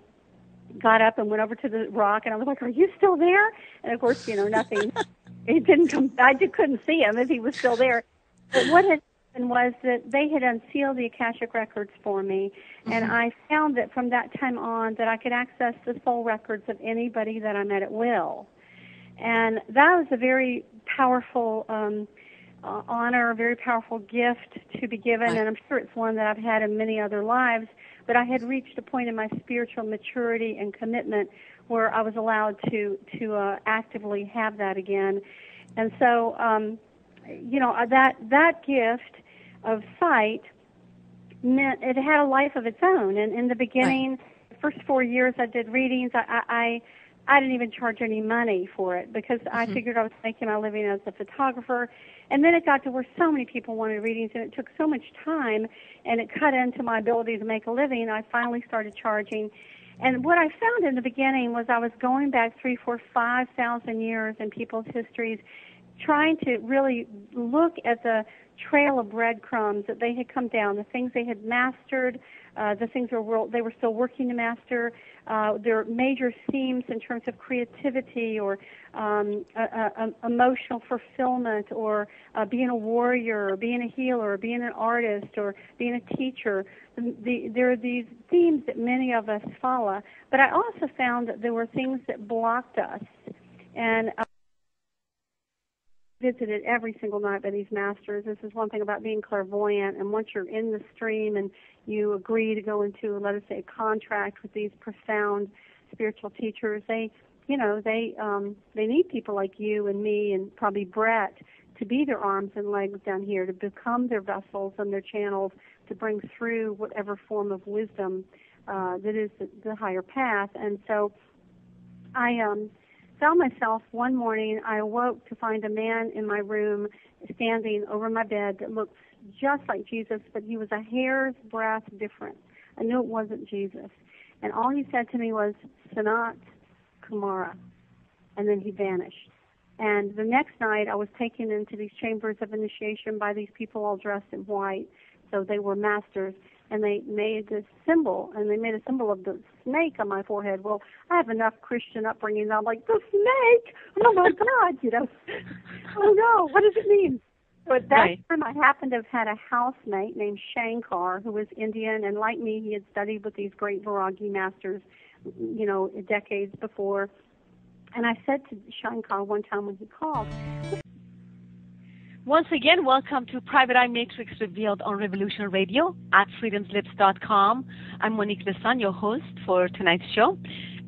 got up and went over to the rock, and I was like, "Are you still there?" And of course, you know, nothing. He didn't come. I just couldn't see him if he was still there. But what had happened was that they had unsealed the Akashic records for me, and I found that from that time on that I could access the soul records of anybody that I met at will. And that was a very powerful honor, a very powerful gift to be given, and I'm sure it's one that I've had in many other lives. But I had reached a point in my spiritual maturity and commitment where I was allowed to actively have that again. And so, you know, that gift of sight meant it had a life of its own. And in the beginning, the first 4 years I did readings, I didn't even charge any money for it because I figured I was making my living as a photographer. And then it got to where so many people wanted readings, and it took so much time, and it cut into my ability to make a living. I finally started charging. And what I found in the beginning was I was going back 3, 4, 5,000 years in people's histories, trying to really look at the trail of breadcrumbs that they had come down, the things they had mastered, the things they were still working to master, their major themes in terms of creativity or emotional fulfillment or being a warrior or being a healer or being an artist or being a teacher. There are these themes that many of us follow. But I also found that there were things that blocked us. And visited every single night by these masters. This is one thing about being clairvoyant, and once you're in the stream and you agree to go into, let us say, a contract with these profound spiritual teachers, they need people like you and me and probably Brett to be their arms and legs down here, to become their vessels and their channels to bring through whatever form of wisdom that is the higher path. And so I found myself one morning, I awoke to find a man in my room standing over my bed that looked just like Jesus, but he was a hair's breadth different. I knew it wasn't Jesus. And all he said to me was, Sanat Kumara. And then he vanished. And the next night I was taken into these chambers of initiation by these people all dressed in white. So they were masters. And they made this symbol, and they made a symbol of the snake on my forehead. Well, I have enough Christian upbringing that I'm like, the snake? Oh, my God, you know. Oh, no, what does it mean? So at that time, I happened to have had a housemate named Shankar, who was Indian, and like me, he had studied with these great Vairagi masters, you know, decades before. And I said to Shankar one time when he called, once again, welcome to Private Eye Matrix Revealed on Revolution Radio at freedomslips.com. I'm Monique Lesan, your host for tonight's show.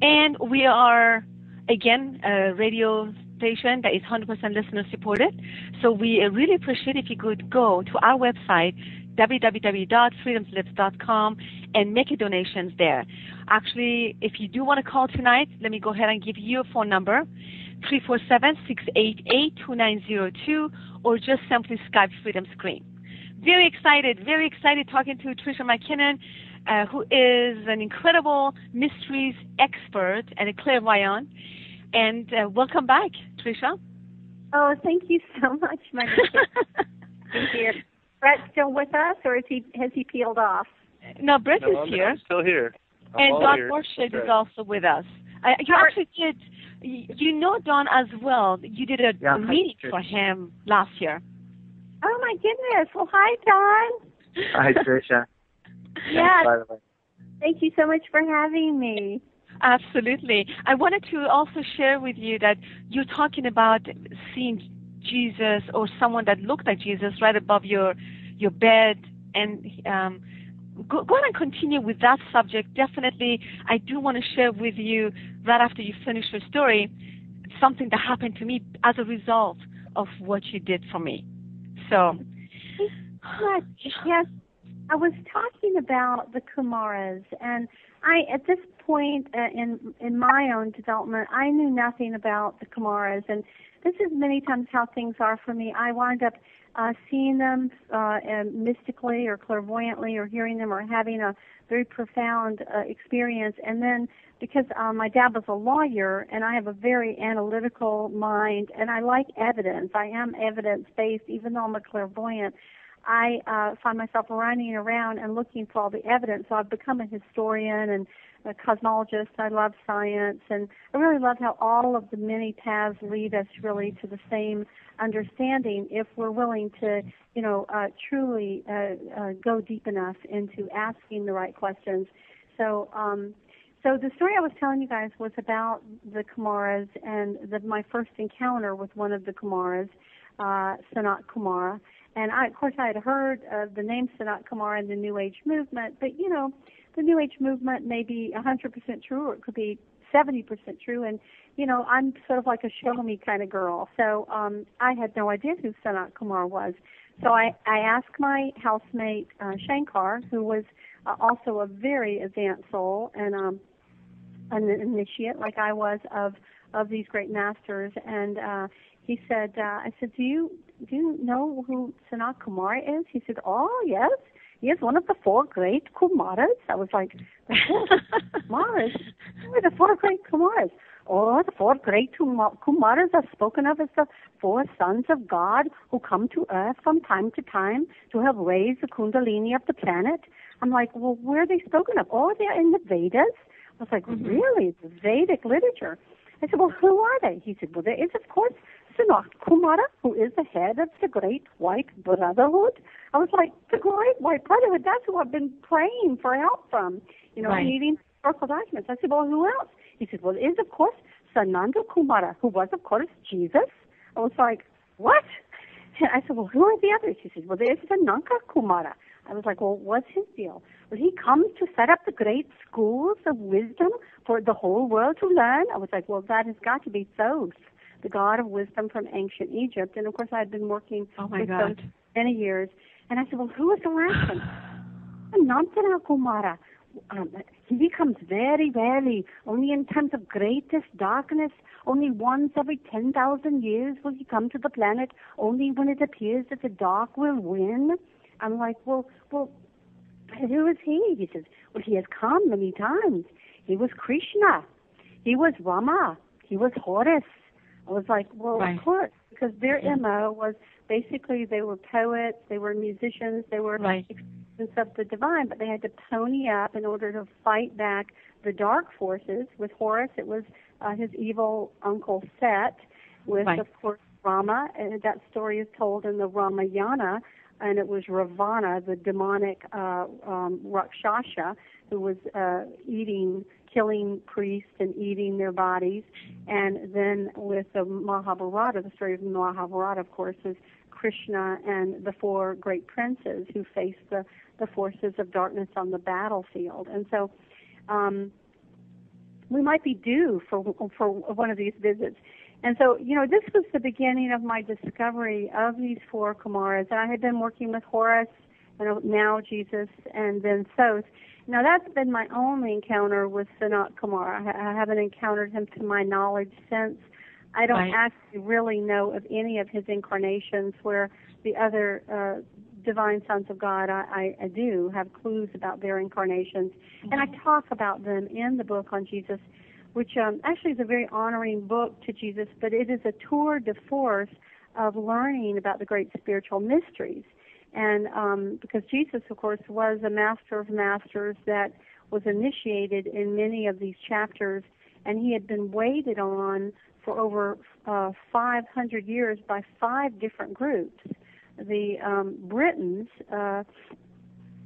And we are, again, a radio station that is 100% listener supported. So we really appreciate if you could go to our website, www.freedomslips.com, and make your donations there. Actually, if you do want to call tonight, let me go ahead and give you a phone number, 347-688-2902, or just simply Skype Freedom Screen. Very excited talking to Tricia McKinnon, who is an incredible mysteries expert and a clairvoyant. And welcome back, Tricia. Oh, thank you so much, Monique. Is Brett still with us, or has he peeled off? No, Brett is here. I'm still here. And Don Borshad is also with us. You actually did. You know Don as well. You did a meeting for him last year. Oh, my goodness. Well, hi, Don. Hi, Tricia. Yes. By the way. Thank you so much for having me. Absolutely. I wanted to also share with you that you're talking about seeing Jesus or someone that looked like Jesus right above your bed. And go on and continue with that subject. Definitely, I do want to share with you, right after you finish your story, something that happened to me as a result of what you did for me. So, yes, I was talking about the Kumaras, and at this point in my own development, I knew nothing about the Kumaras, and this is many times how things are for me. I wind up seeing them mystically or clairvoyantly, or hearing them, or having a very profound experience. And then, because my dad was a lawyer, and I have a very analytical mind, and I like evidence. I am evidence-based, even though I'm a clairvoyant. I find myself running around and looking for all the evidence. So I've become a historian and a cosmologist. I love science, and I really love how all of the many paths lead us really to the same understanding if we're willing to, truly go deep enough into asking the right questions. So the story I was telling you guys was about the Kumaras and my first encounter with one of the Kumaras, Sanat Kumara. And of course, I had heard the name Sanat Kumara in the New Age movement, but the New Age movement may be 100% true, or it could be 70% true. And I'm sort of like a show me kind of girl, so I had no idea who Sanat Kumara was. So I asked my housemate Shankar, who was also a very advanced soul and an initiate like I was of these great masters, and he said, I said, do you know who Sanat Kumara is? He said, oh, yes. He is one of the four great Kumaras. I was like, the four Kumaras? Who are the four great Kumaras? Oh, the four great Kumaras are spoken of as the four sons of God who come to Earth from time to time to help raise the Kundalini of the planet. I'm like, well, where are they spoken of? Oh, they're in the Vedas. I was like, really? The Vedic literature? I said, well, who are they? He said, well, there is, of course, Sanat Kumara, who is the head of the Great White Brotherhood. I was like, the Great White Brotherhood, that's who I've been praying for help from, right. Needing historical documents. I said, well, who else? He said, well, it is, of course, Sananda Kumara, who was, of course, Jesus. I was like, what? And I said, well, who are the others? He said, well, there's Sananka Kumara. I was like, well, what's his deal? Well, he comes to set up the great schools of wisdom for the whole world to learn. I was like, well, that has got to be Thoth, the god of wisdom from ancient Egypt. And, of course, I had been working with Thoth many years. And I said, well, who is the last one? Nantana Kumara. He comes very rarely, only in times of greatest darkness. Only once every 10,000 years will he come to the planet, only when it appears that the dark will win. I'm like, well, who is he? He says, well, he has come many times. He was Krishna. He was Rama. He was Horus. I was like, well, right. Of course, because their MO was basically they were poets, they were musicians, they were expressions of the divine, but they had to pony up in order to fight back the dark forces. With Horus, it was his evil uncle Set. With, of course, Rama, and that story is told in the Ramayana, and it was Ravana, the demonic Rakshasa, who was eating killing priests and eating their bodies. And then with the Mahabharata, the story of the Mahabharata, of course, is Krishna and the four great princes who face the forces of darkness on the battlefield. And so we might be due for one of these visits. And so, this was the beginning of my discovery of these four Kumaras. And I had been working with Horus, and now Jesus, and then Thoth. Now, that's been my only encounter with Sanat Kumara. I haven't encountered him to my knowledge since. I don't actually really know of any of his incarnations, where the other divine sons of God, I do have clues about their incarnations. And I talk about them in the book on Jesus, which actually is a very honoring book to Jesus, but it is a tour de force of learning about the great spiritual mysteries. And because Jesus, of course, was a master of masters that was initiated in many of these chapters, and he had been waited on for over 500 years by 5 different groups. The Britons,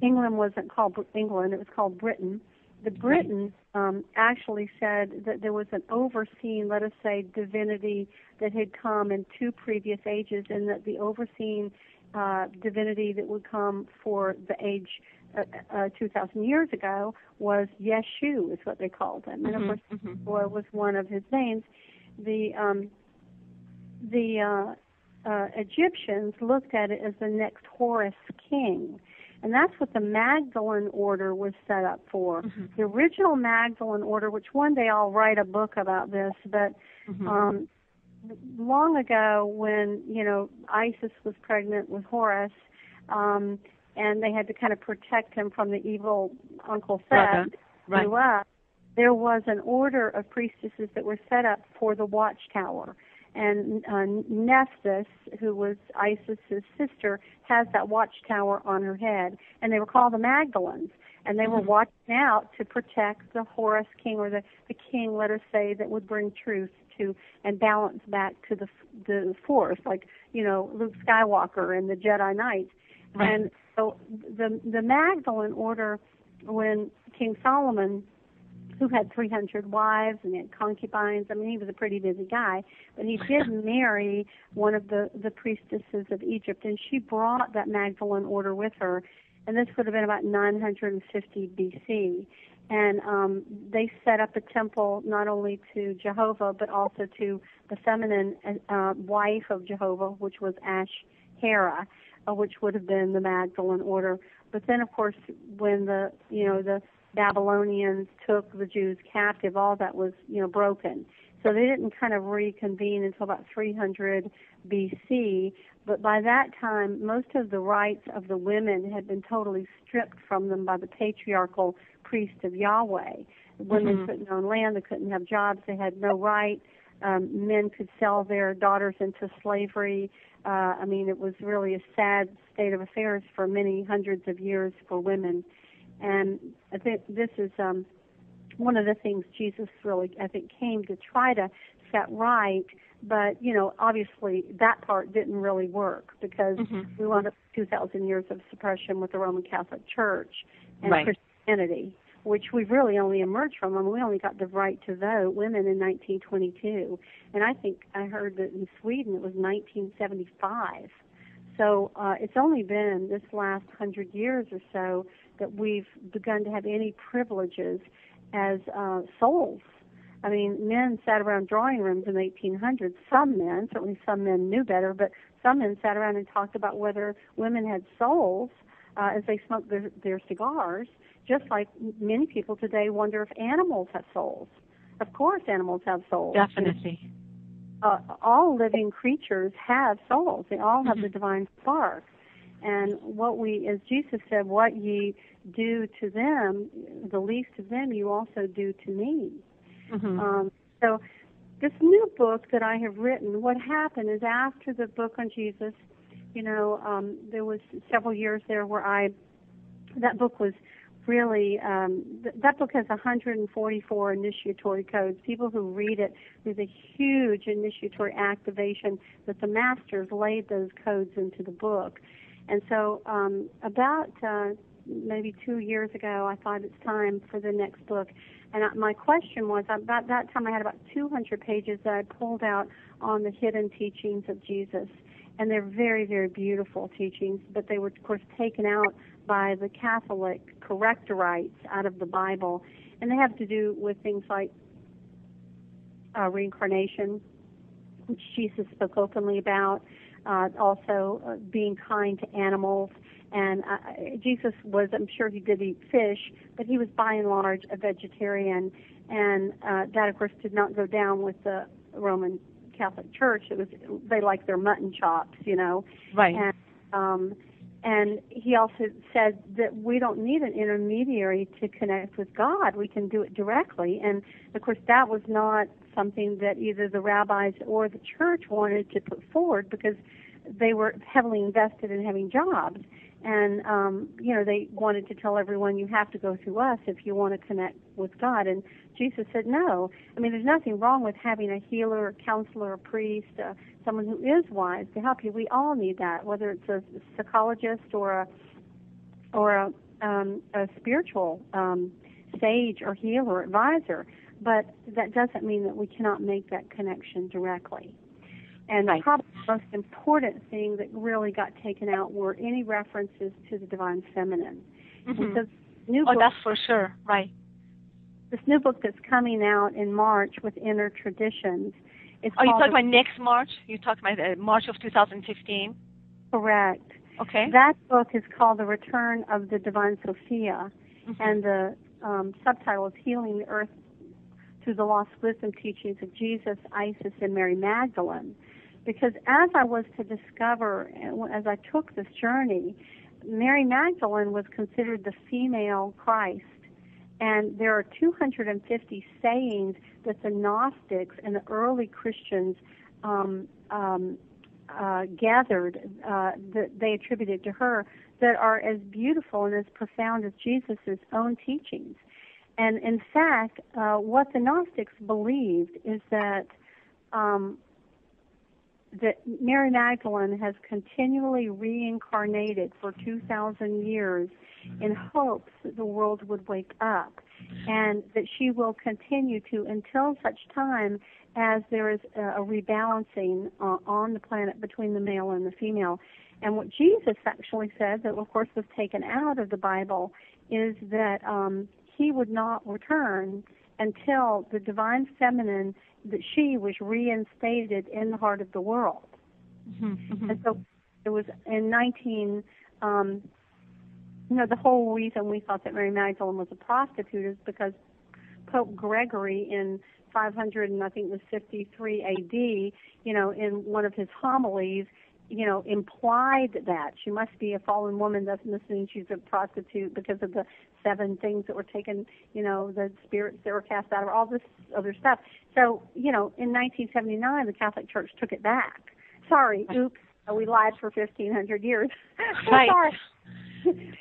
England wasn't called England, it was called Britain. The Britons actually said that there was an overseeing, let us say, divinity that had come in 2 previous ages, and that the overseeing divinity that would come for the age 2,000 years ago was Yeshu, is what they called him. And of course, was one of his names. The Egyptians looked at it as the next Horus king. And that's what the Magdalene order was set up for. The original Magdalene order, which one day I'll write a book about this, but long ago when, Isis was pregnant with Horus, and they had to kind of protect him from the evil Uncle Seth, grew up, there was an order of priestesses that were set up for the watchtower. And Nephthys, who was Isis's sister, has that watchtower on her head. And they were called the Magdalens. And they were watching out to protect the Horus king, or the king, let us say, that would bring truth to and balance back to the force, like, Luke Skywalker and the Jedi Knights. And so the Magdalene order, when King Solomon, who had 300 wives and he had concubines. I mean, he was a pretty busy guy. But he did marry one of the priestesses of Egypt, and she brought that Magdalene order with her. And this would have been about 950 B.C. And they set up a temple not only to Jehovah, but also to the feminine wife of Jehovah, which was Ashtoreth, which would have been the Magdalene order. But then, of course, when the Babylonians took the Jews captive, all that was, broken. So they didn't kind of reconvene until about 300 B.C., but by that time, most of the rights of the women had been totally stripped from them by the patriarchal priest of Yahweh. Women couldn't own land, they couldn't have jobs, they had no right. Men could sell their daughters into slavery. It was really a sad state of affairs for many hundreds of years for women. And I think this is one of the things Jesus really, came to try to set right. But, obviously that part didn't really work, because we wound up 2,000 years of suppression with the Roman Catholic Church and Christianity, which we've really only emerged from. We only got the right to vote, women, in 1922. And I think I heard that in Sweden it was 1975. So it's only been this last 100 years or so that we've begun to have any privileges as souls. I mean, men sat around drawing rooms in the 1800s. Some men, certainly some men knew better, but some men sat around and talked about whether women had souls as they smoked their cigars, just like many people today wonder if animals have souls. Of course animals have souls. Definitely. All living creatures have souls. They all have the divine spark. And what we, as Jesus said, what ye do to them, the least of them, you also do to me. So this new book that I have written, what happened is after the book on Jesus, there was several years there where that book was really, that book has 144 initiatory codes. People who read it, there's a huge initiatory activation that the masters laid those codes into the book. And so about maybe 2 years ago, I thought it's time for the next book. And my question was, about that time I had about 200 pages that I pulled out on the hidden teachings of Jesus. And they're very, very beautiful teachings, but they were, of course, taken out by the Catholic correctorites out of the Bible. And they have to do with things like reincarnation, which Jesus spoke openly about, also being kind to animals. And Jesus was, I'm sure he did eat fish, but he was by and large a vegetarian. And that, of course, did not go down with the Roman Catholic Church. It was, they like their mutton chops, you know. Right. And he also said that we don't need an intermediary to connect with God. We can do it directly. And, of course, that was not something that either the rabbis or the church wanted to put forward, because they were heavily invested in having jobs. And, you know, they wanted to tell everyone, you have to go through us if you want to connect with God. And Jesus said, no. I mean, there's nothing wrong with having a healer, a counselor, a priest, someone who is wise to help you. We all need that, whether it's a psychologist or a spiritual sage or healer or advisor. But that doesn't mean that we cannot make that connection directly. And right. Probably the most important thing that really got taken out were any references to the divine feminine. Mm-hmm. And so new book, that's for sure, right. This new book that's coming out in March with Inner Traditions. Are you talking about next March? You're talking about March of 2015? Correct. Okay. That book is called The Return of the Divine Sophia, mm-hmm. and the subtitle is Healing the Earth Through the Lost Wisdom Teachings of Jesus, Isis, and Mary Magdalene. Because as I was to discover, as I took this journey, Mary Magdalene was considered the female Christ. And there are 250 sayings that the Gnostics and the early Christians gathered that they attributed to her that are as beautiful and as profound as Jesus' own teachings. And in fact, what the Gnostics believed is that that Mary Magdalene has continually reincarnated for 2,000 years in hopes that the world would wake up, and that she will continue to until such time as there is a rebalancing on the planet between the male and the female. And what Jesus actually said, that of course was taken out of the Bible, is that he would not return until the divine feminine, that she was reinstated in the heart of the world. Mm-hmm, mm-hmm. And so it was in the whole reason we thought that Mary Magdalene was a prostitute is because Pope Gregory in 553 A.D., in one of his homilies, implied that she must be a fallen woman. Doesn't mean she's a prostitute because of the 7 things that were taken, the spirits that were cast out of her, all this other stuff. So, in 1979, the Catholic Church took it back. Sorry, oops, we lied for 1,500 years. Right. Sorry.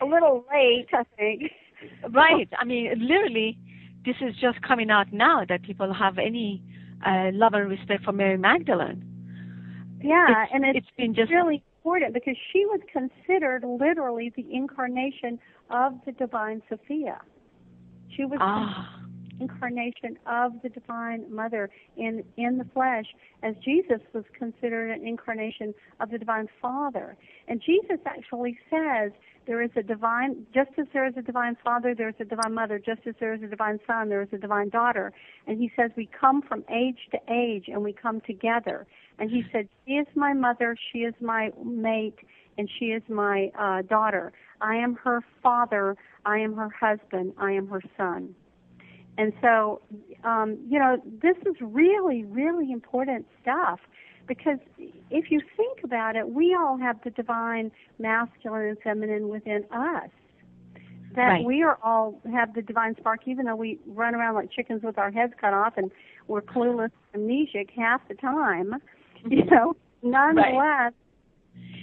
A little late, I think. Right. I mean, literally, this is just coming out now that people have any love and respect for Mary Magdalene. Yeah, and it's been just really important because she was considered literally the incarnation of the divine Sophia. She was the incarnation of the divine mother in the flesh, as Jesus was considered an incarnation of the divine Father. And Jesus actually says there is a divine, just as there is a divine Father, there is a divine mother. Just as there is a divine Son, there is a divine daughter. And he says we come from age to age and we come together. And he said, she is my mother, she is my mate, and she is my daughter. I am her father, I am her husband, I am her son. And so, this is really, really important stuff, because if you think about it, we all have the divine masculine and feminine within us. That right. We are all have the divine spark, even though we run around like chickens with our heads cut off and we're clueless, amnesiac half the time. Nonetheless, right.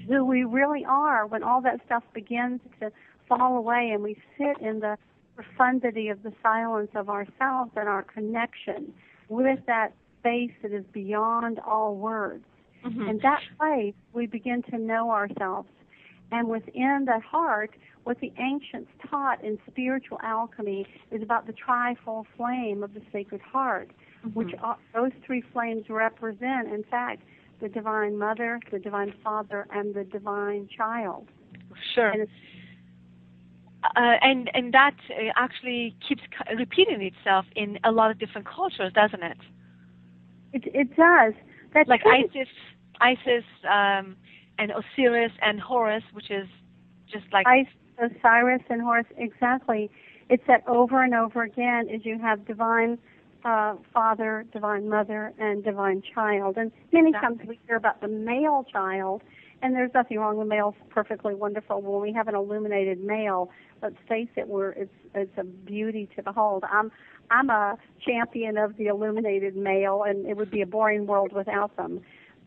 Who we really are when all that stuff begins to fall away and we sit in the profundity of the silence of ourselves and our connection with that space that is beyond all words. Mm-hmm. In that place, we begin to know ourselves. And within that heart, what the ancients taught in spiritual alchemy is about the trifold flame of the Sacred Heart, which those three flames represent, in fact, the Divine Mother, the Divine Father, and the Divine Child. Sure. And that actually keeps repeating itself in a lot of different cultures, doesn't it? It does. That's like Isis, and Osiris and Horus, which is just like Osiris and Horus. Exactly. It's that over and over again is you have Divine Father, Divine Mother, and Divine Child. And many times we hear about the male child, and there's nothing wrong with males. Perfectly wonderful. When we have an illuminated male, let's face it, it's a beauty to behold. I'm a champion of the illuminated male, and it would be a boring world without them.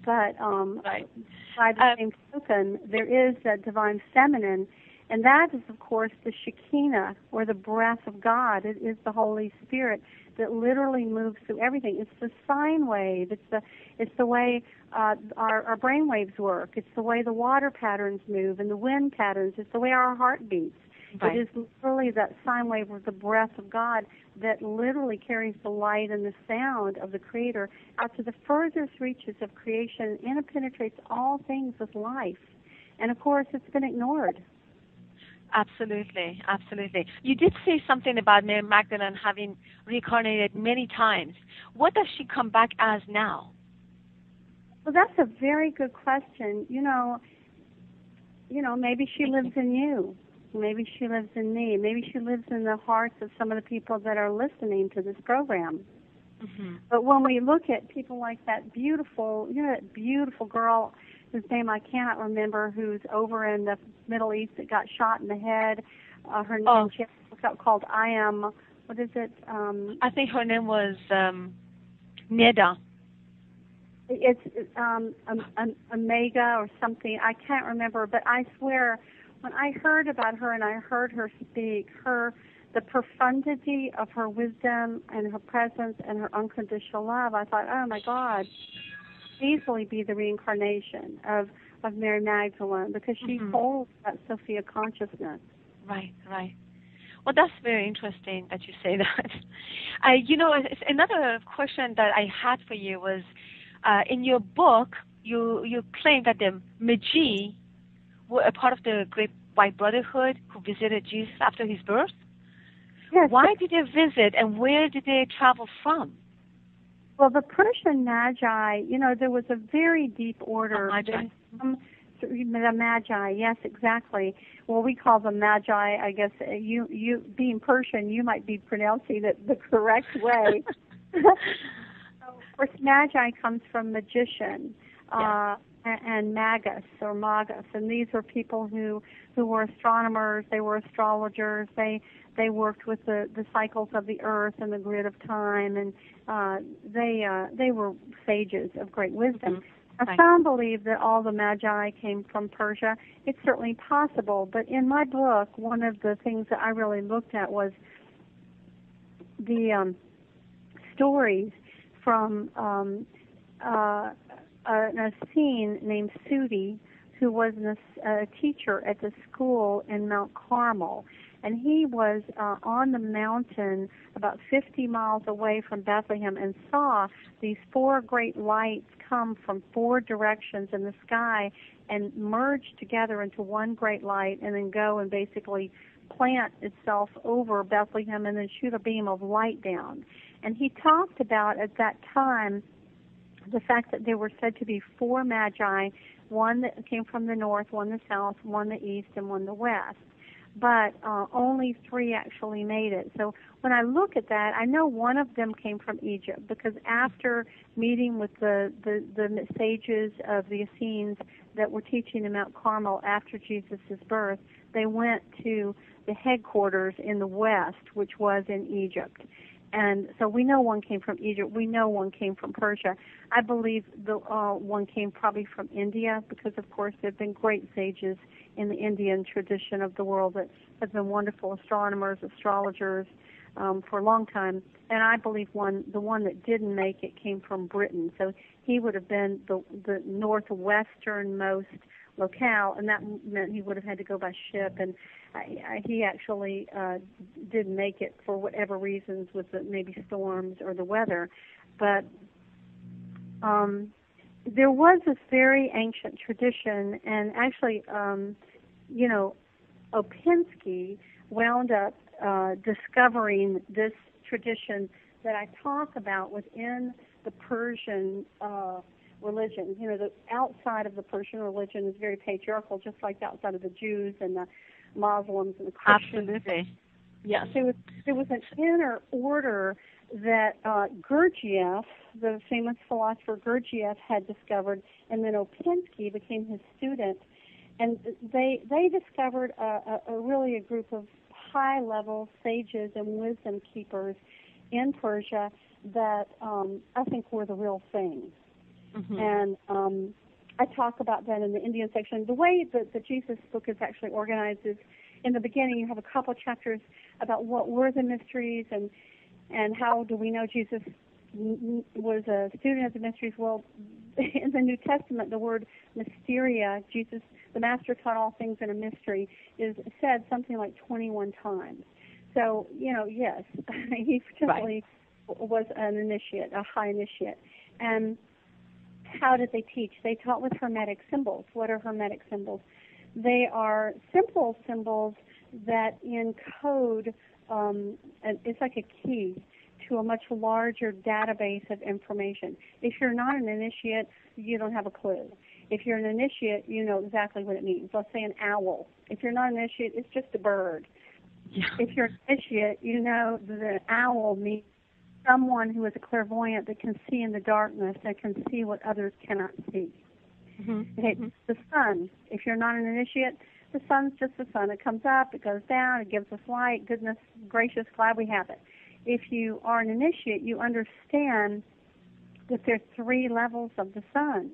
But by the same token, there is that Divine Feminine, and that is, of course, the Shekinah, or the breath of God. It is the Holy Spirit that literally moves through everything. It's the sine wave. It's the way our brain waves work. It's the way the water patterns move and the wind patterns. It's the way our heart beats. Right. It is literally that sine wave of the breath of God that literally carries the light and the sound of the Creator out to the furthest reaches of creation and interpenetrates all things with life. And, of course, it's been ignored. Absolutely, absolutely. You did say something about Mary Magdalene having reincarnated many times. What does she come back as now? Well, that's a very good question. You know, maybe she lives in you. Maybe she lives in me. Maybe she lives in the hearts of some of the people that are listening to this program. Mm-hmm. But when we look at people like that beautiful girl whose name I cannot remember, who's over in the Middle East that got shot in the head, her name she has a book out called I Am, what is it? I think her name was Neda. It's Omega or something. I can't remember, but I swear, when I heard about her and I heard her speak, the profundity of her wisdom and her presence and her unconditional love, I thought, oh my God, easily be the reincarnation of Mary Magdalene, because she holds that Sophia consciousness. Right. Well, that's very interesting that you say that. Another question that I had for you was, in your book, you claim that the Magi were a part of the Great White Brotherhood who visited Jesus after his birth? Yes. Why did they visit, and where did they travel from? Well, the Persian Magi, there was a very deep order. The Magi, yes, exactly. Well, we call them Magi. I guess you being Persian, you might be pronouncing it the correct way. Of course, Magi comes from magician. And magus, and these were people who were astronomers. They were astrologers. They worked with the cycles of the earth and the grid of time, and they were sages of great wisdom. Now, some believe that all the Magi came from Persia. It's certainly possible, but in my book, one of the things that I really looked at was the stories from an Essene named Sudi, who was a teacher at the school in Mount Carmel. And he was on the mountain about 50 miles away from Bethlehem and saw these 4 great lights come from 4 directions in the sky and merge together into one great light and then go and basically plant itself over Bethlehem and then shoot a beam of light down. And he talked about, at that time, the fact that there were said to be 4 Magi, one that came from the north, one the south, one the east, and one the west. But only 3 actually made it. So when I look at that, I know one of them came from Egypt, because after meeting with the sages of the Essenes that were teaching in Mount Carmel after Jesus' birth, they went to the headquarters in the west, which was in Egypt. And so we know one came from Egypt. We know one came from Persia. I believe the one came probably from India, because, of course, there have been great sages in the Indian tradition of the world that have been wonderful astronomers, astrologers for a long time. And I believe the one that didn't make it came from Britain. So he would have been the northwesternmost locale, and that meant he would have had to go by ship. And he actually didn't make it for whatever reasons, with maybe storms or the weather. But there was this very ancient tradition, and actually, Opensky wound up discovering this tradition that I talk about within the Persian religion. The outside of the Persian religion is very patriarchal, just like the outside of the Jews and the Muslims and the Christians. Absolutely. Yes, there was an inner order that Gurdjieff, the famous philosopher Gurdjieff, had discovered, and then Opensky became his student, and they discovered a group of high-level sages and wisdom keepers in Persia that I think were the real thing. Mm-hmm. And I talk about that in the Indian section. The way that the Jesus book is actually organized is, in the beginning, you have a couple chapters about what were the mysteries and how do we know Jesus was a student of the mysteries. Well, in the New Testament, the word mysteria, Jesus, the Master taught all things in a mystery, is said something like 21 times. So, yes, he certainly was an initiate, a high initiate. And how did they teach? They taught with Hermetic symbols. What are Hermetic symbols? They are simple symbols that encode, it's like a key to a much larger database of information. If you're not an initiate, you don't have a clue. If you're an initiate, you know exactly what it means. Let's say an owl. If you're not an initiate, it's just a bird. Yeah. If you're an initiate, you know that an owl means someone who is a clairvoyant that can see in the darkness, that can see what others cannot see. Mm-hmm. Okay. Mm-hmm. The sun. If you're not an initiate, the sun's just the sun. It comes up, it goes down, it gives us light. Goodness gracious, glad we have it. If you are an initiate, you understand that there are 3 levels of the sun.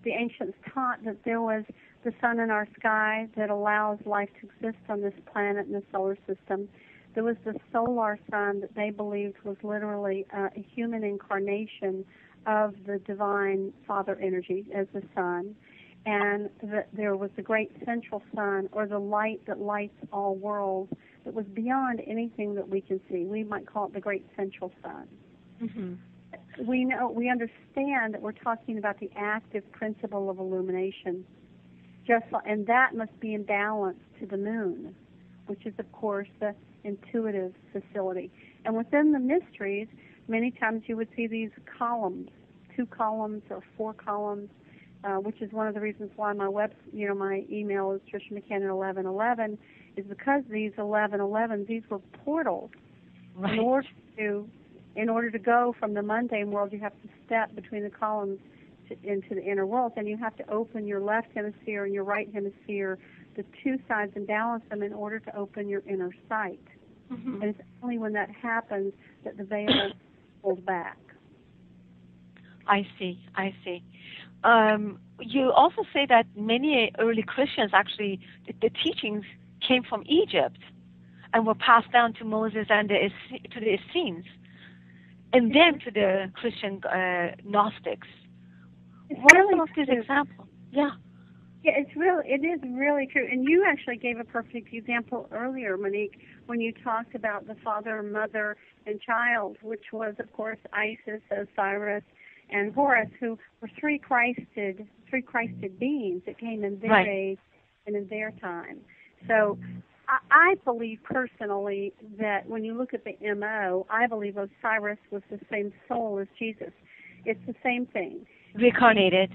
The ancients taught that there was the sun in our sky that allows life to exist on this planet in the solar system. There was the solar sun that they believed was literally a human incarnation of the divine Father energy as the sun. And that there was the great central sun, or the light that lights all worlds, that was beyond anything that we can see. We might call it the great central sun. Mm-hmm. We understand that we're talking about the active principle of illumination, and that must be in balance to the moon, which is, of course, the intuitive facility. And within the mysteries, many times you would see these columns, 2 columns or 4 columns, which is one of the reasons why my my email is TrishaMcKenna1111, is because these 1111s, these were portals. Right. In order to go from the mundane world, you have to step between the columns into the inner world, and you have to open your left hemisphere and your right hemisphere, the 2 sides, and balance them in order to open your inner sight. Mm-hmm. And it's only when that happens that the veil pulls back. I see. You also say that many early Christians, actually, the teachings came from Egypt and were passed down to Moses and to the Essenes, and then to the Christian Gnostics. What are some of these examples? Yeah. Yeah, it is really true. And you actually gave a perfect example earlier, Monique, when you talked about the Father, Mother, and Child, which was, of course, Isis, Osiris, and Horus, who were three Christed beings that came in their age and in their time. So I believe personally that when you look at the MO, I believe Osiris was the same soul as Jesus. It's the same thing. Reincarnated.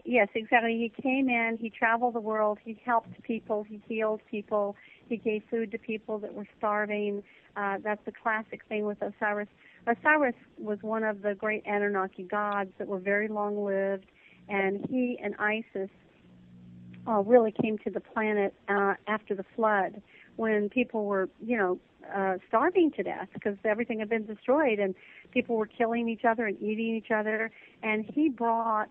Yes, exactly. He came in, he traveled the world, he helped people, he healed people, he gave food to people that were starving. That's the classic thing with Osiris. Osiris was one of the great Anunnaki gods that were very long-lived, and he and Isis really came to the planet after the flood, when people were, starving to death because everything had been destroyed, and people were killing each other and eating each other. And he brought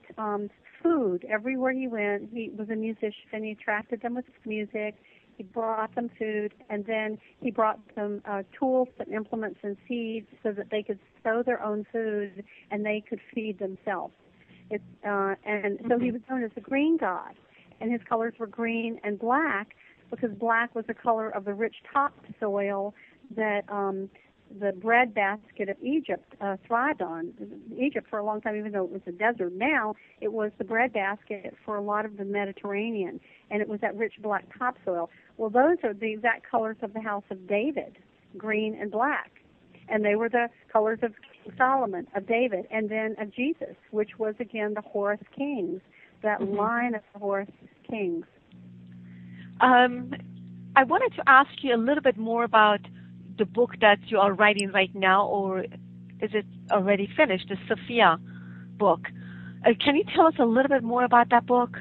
food everywhere he went. He was a musician. He attracted them with his music. He brought them food, and then he brought them tools and implements and seeds so that they could sow their own food and they could feed themselves. And so he was known as the green god, and his colors were green and black because black was the color of the rich topsoil that the breadbasket of Egypt thrived on. Egypt for a long time, even though it was a desert, now it was the breadbasket for a lot of the Mediterranean, and it was that rich black topsoil. Well, those are the exact colors of the house of David, green and black. And they were the colors of Solomon, of David, and then of Jesus, which was, again, the Horus Kings, that line of the Horus Kings. I wanted to ask you a little bit more about the book that you are writing right now, or is it already finished, the Sophia book? Can you tell us a little bit more about that book?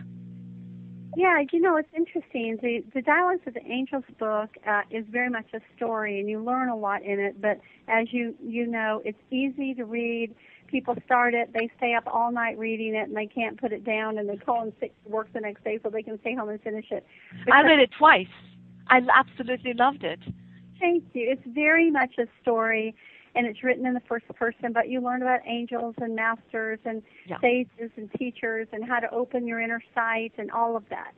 Yeah, it's interesting. The Dialogues of the Angels book is very much a story, and you learn a lot in it. But as you know, it's easy to read. People start it, they stay up all night reading it, and they can't put it down, and they call in sick to work the next day so they can stay home and finish it. I read it twice. I absolutely loved it. Thank you. It's very much a story, and it's written in the first person, but you learn about angels and masters and sages and teachers and how to open your inner sight and all of that.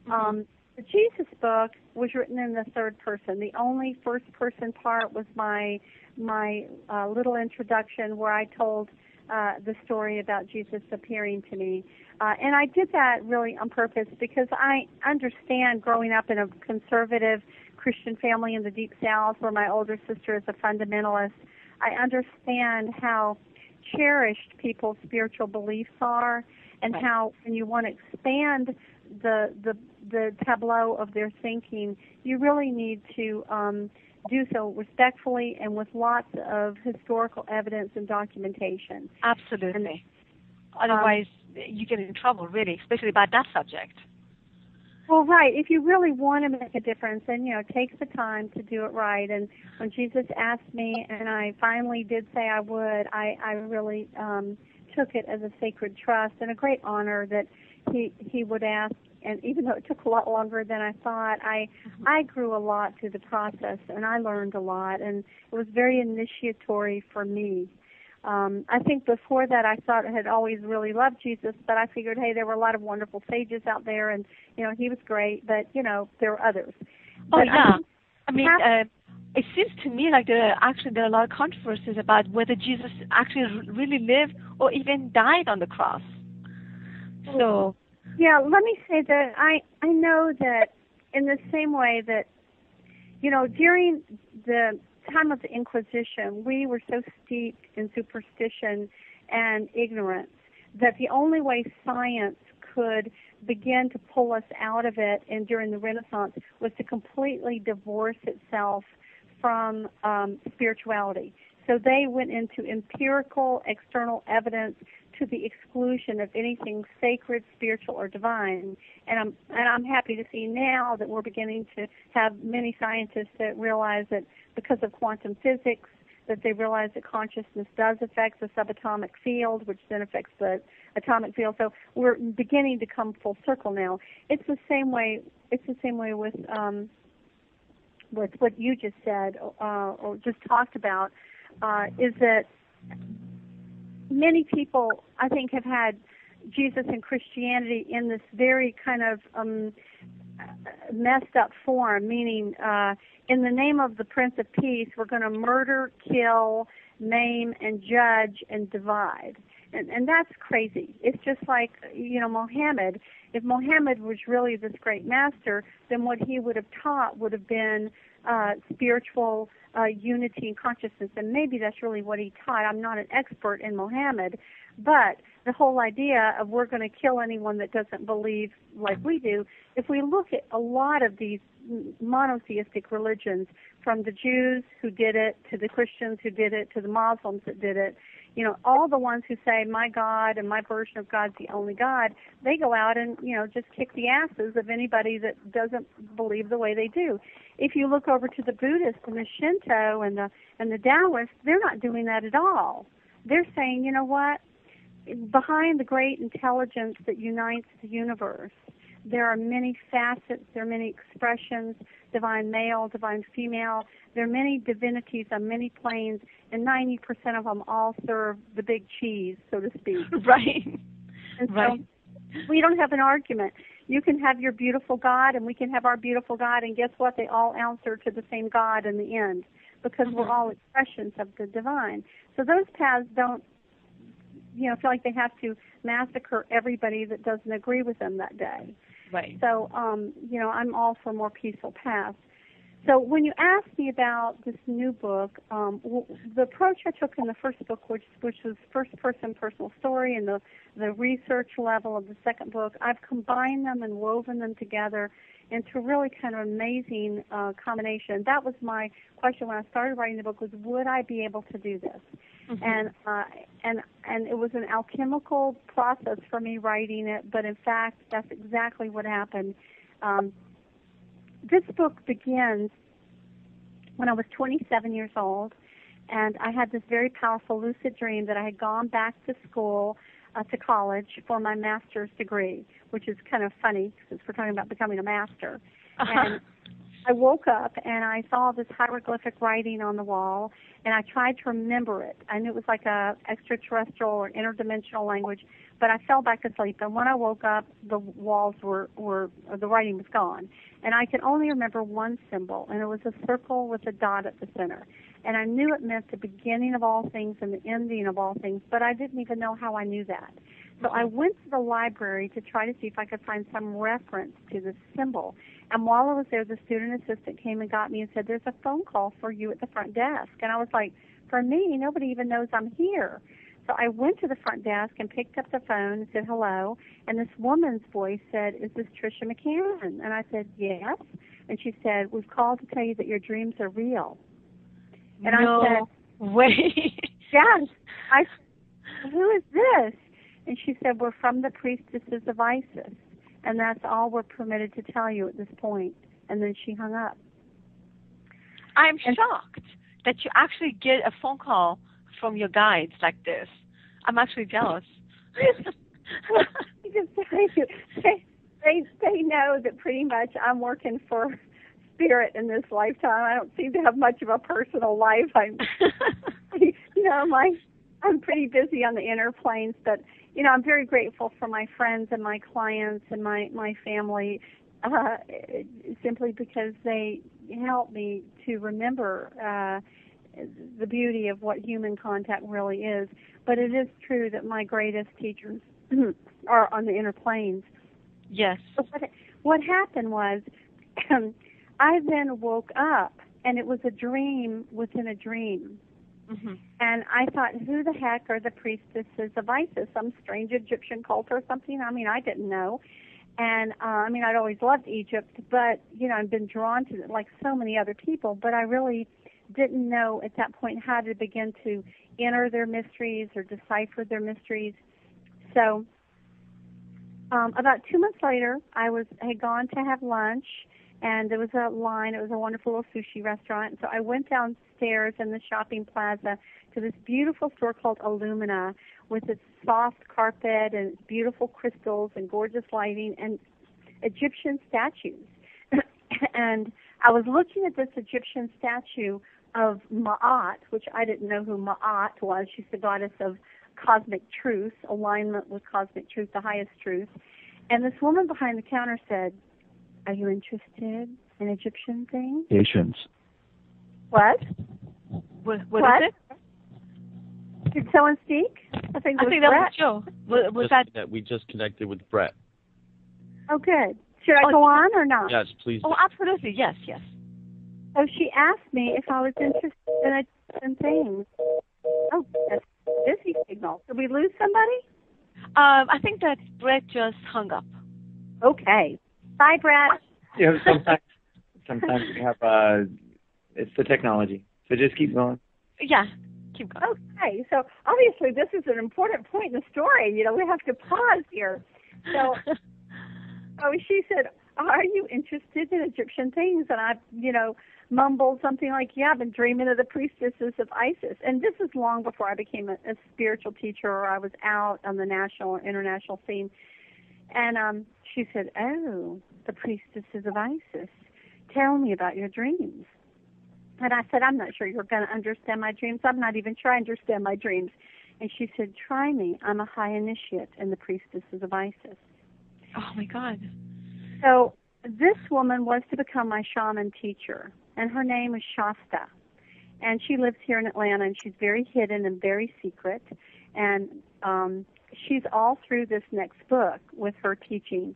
The Jesus book was written in the third person. The only first person part was my little introduction where I told the story about Jesus appearing to me. And I did that really on purpose because I understand growing up in a conservative Christian family in the Deep South where my older sister is a fundamentalist. I understand how cherished people's spiritual beliefs are, and how when you want to expand the tableau of their thinking, you really need to do so respectfully and with lots of historical evidence and documentation. Absolutely. Otherwise, you get in trouble, really, especially about that subject. Well, right. If you really want to make a difference, then, take the time to do it right. And when Jesus asked me, and I finally did say I would, I really took it as a sacred trust and a great honor that he would ask. And even though it took a lot longer than I thought, I grew a lot through the process, and I learned a lot. And it was very initiatory for me. I think before that I thought I had always really loved Jesus, but I figured, hey, there were a lot of wonderful sages out there, and, he was great, but, there were others. Oh, yeah. It seems to me like there are a lot of controversies about whether Jesus actually really lived or even died on the cross. So... Yeah, let me say that I know that in the same way that, during the time of the Inquisition, we were so steeped in superstition and ignorance that the only way science could begin to pull us out of it, and during the Renaissance, was to completely divorce itself from spirituality. So they went into empirical external evidence to the exclusion of anything sacred, spiritual, or divine. And I'm happy to see now that we're beginning to have many scientists that realize that because of quantum physics, that they realize that consciousness does affect the subatomic field, which then affects the atomic field. So we're beginning to come full circle now. It's the same way. It's the same way with what you just said or just talked about. Is that many people, I think, have had Jesus and Christianity in this very kind of messed up form, meaning in the name of the Prince of Peace, we're going to murder, kill, maim, and judge and divide. And that's crazy. It's just like, Mohammed. If Mohammed was really this great master, then what he would have taught would have been spiritual unity and consciousness, and maybe that's really what he taught. I'm not an expert in Mohammed, but the whole idea of we're going to kill anyone that doesn't believe like we do, if we look at a lot of these monotheistic religions, from the Jews who did it, to the Christians who did it, to the Muslims that did it, all the ones who say my God and my version of God's the only God, they go out and, just kick the asses of anybody that doesn't believe the way they do. If you look over to the Buddhists and the Shinto and the Taoists, they're not doing that at all. They're saying, you know what? Behind the great intelligence that unites the universe, there are many facets, there are many expressions, divine male, divine female. There are many divinities on many planes, and 90% of them all serve the big cheese, so to speak. Right. And Right. so we don't have an argument. You can have your beautiful God, and we can have our beautiful God, and guess what? They all answer to the same God in the end, because we're all expressions of the divine. So those paths don't, feel like they have to massacre everybody that doesn't agree with them that day. Right. So, I'm all for more peaceful paths. So when you asked me about this new book, the approach I took in the first book, which was first-person personal story, and the research level of the second book, I've combined them and woven them together into really kind of amazing combination. That was my question when I started writing the book: was would I be able to do this? And it was an alchemical process for me writing it, but in fact, that's exactly what happened. This book begins when I was 27 years old, and I had this very powerful lucid dream that I had gone back to school, to college, for my master's degree, which is kind of funny since we're talking about becoming a master. And I woke up and I saw this hieroglyphic writing on the wall, and I tried to remember it. I knew it was like a extraterrestrial or interdimensional language, but I fell back asleep. And when I woke up, the walls the writing was gone. And I could only remember one symbol, and it was a circle with a dot at the center. And I knew it meant the beginning of all things and the ending of all things, but I didn't even know how I knew that. So I went to the library to try to see if I could find some reference to this symbol. And while I was there, the student assistant came and got me and said, "There's a phone call for you at the front desk." And I was like, for me, nobody even knows I'm here. So I went to the front desk and picked up the phone and said hello. And this woman's voice said, "Is this Tricia McCann?" And I said, "Yes." And she said, "We've called to tell you that your dreams are real." And no I said, way. "Yes." I said, "Who is this?" And she said, "We're from the priestesses of Isis, and that's all we're permitted to tell you at this point." And then she hung up. I'm shocked that you actually get a phone call from your guides like this. I'm actually jealous. They know that pretty much I'm working for spirit in this lifetime. I don't seem to have much of a personal life. I'm pretty busy on the inner planes, but I'm very grateful for my friends and my clients and my family, simply because they help me to remember the beauty of what human contact really is. But it is true that my greatest teachers are on the inner planes. Yes. So what happened was, I then woke up, and it was a dream within a dream. And I thought, who the heck are the priestesses of Isis? Some strange Egyptian cult or something? I mean, I didn't know. And, I'd always loved Egypt, but, I've been drawn to it like so many other people, but I really didn't know at that point how to begin to enter their mysteries or decipher their mysteries. So about 2 months later, I had gone to have lunch, and there was a line. It was a wonderful little sushi restaurant. So I went downstairs in the shopping plaza to this beautiful store called Illumina, with its soft carpet and its beautiful crystals and gorgeous lighting and Egyptian statues. And I was looking at this Egyptian statue of Ma'at, which I didn't know who Ma'at was. She's the goddess of cosmic truth, alignment with cosmic truth, the highest truth. And this woman behind the counter said, "Are you interested in Egyptian things?" Patience. What? What is it? Did someone speak? I think that was Joe. Was that? We just connected with Brett. Oh, good. Should I go on or not? Yes, please. Oh, absolutely. Yes. So she asked me if I was interested in Egyptian things. Oh, that's a busy signal. Did we lose somebody? I think that Brett just hung up. Okay. Bye, Brett. Sometimes we have, it's the technology. So just keep going. Yeah, keep going. Okay, so obviously this is an important point in the story. We have to pause here. So she said, "Are you interested in Egyptian things?" And I, mumbled something like, "Yeah, I've been dreaming of the priestesses of Isis." And this is long before I became a spiritual teacher, or I was out on the national or international scene. And she said, "Oh, the priestesses of Isis. Tell me about your dreams." And I said, "I'm not sure you're going to understand my dreams. I'm not even sure I understand my dreams." And she said, try me. I'm a high initiate in the priestesses of Isis. Oh, my God. So this woman was to become my shaman teacher, and her name is Shasta. And she lives here in Atlanta, and she's very hidden and very secret. And she's all through this next book with her teachings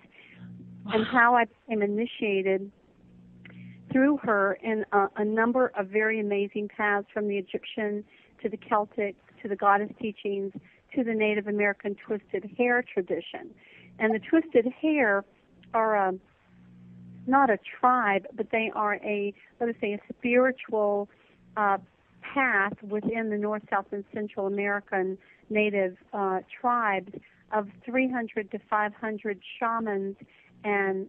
and how I became initiated through her in a number of very amazing paths, from the Egyptian to the Celtic to the goddess teachings to the Native American twisted hair tradition. And the twisted hair are not a tribe, but they are let us say, a spiritual path within the North, South, and Central American Native tribes of 300 to 500 shamans and,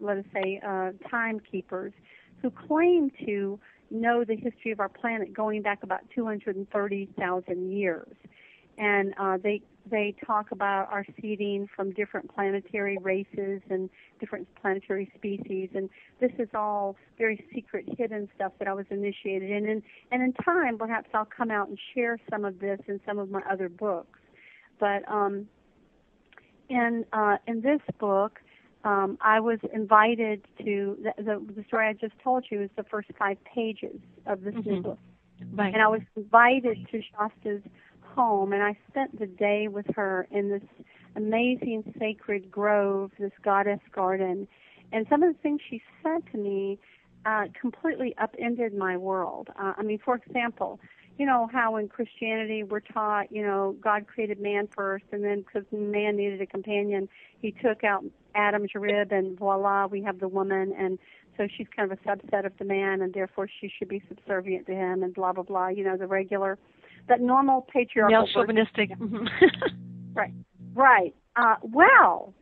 let us say, timekeepers who claim to know the history of our planet going back about 230,000 years. And they talk about our seeding from different planetary races and different planetary species. And this is all very secret, hidden stuff that I was initiated in. And in time, perhaps I'll come out and share some of this in some of my other books. But in this book, I was invited to, the story I just told you is the first 5 pages of this new book. Right. And I was invited to Shasta's home, and I spent the day with her in this amazing sacred grove, this goddess garden. And some of the things she said to me completely upended my world. For example, you know how in Christianity we're taught, God created man first, and then because man needed a companion, he took out Adam's rib, and voila, we have the woman, and so she's kind of a subset of the man, and therefore she should be subservient to him, and blah, blah, blah, the regular, that normal patriarchal... Male chauvinistic. Right. Well,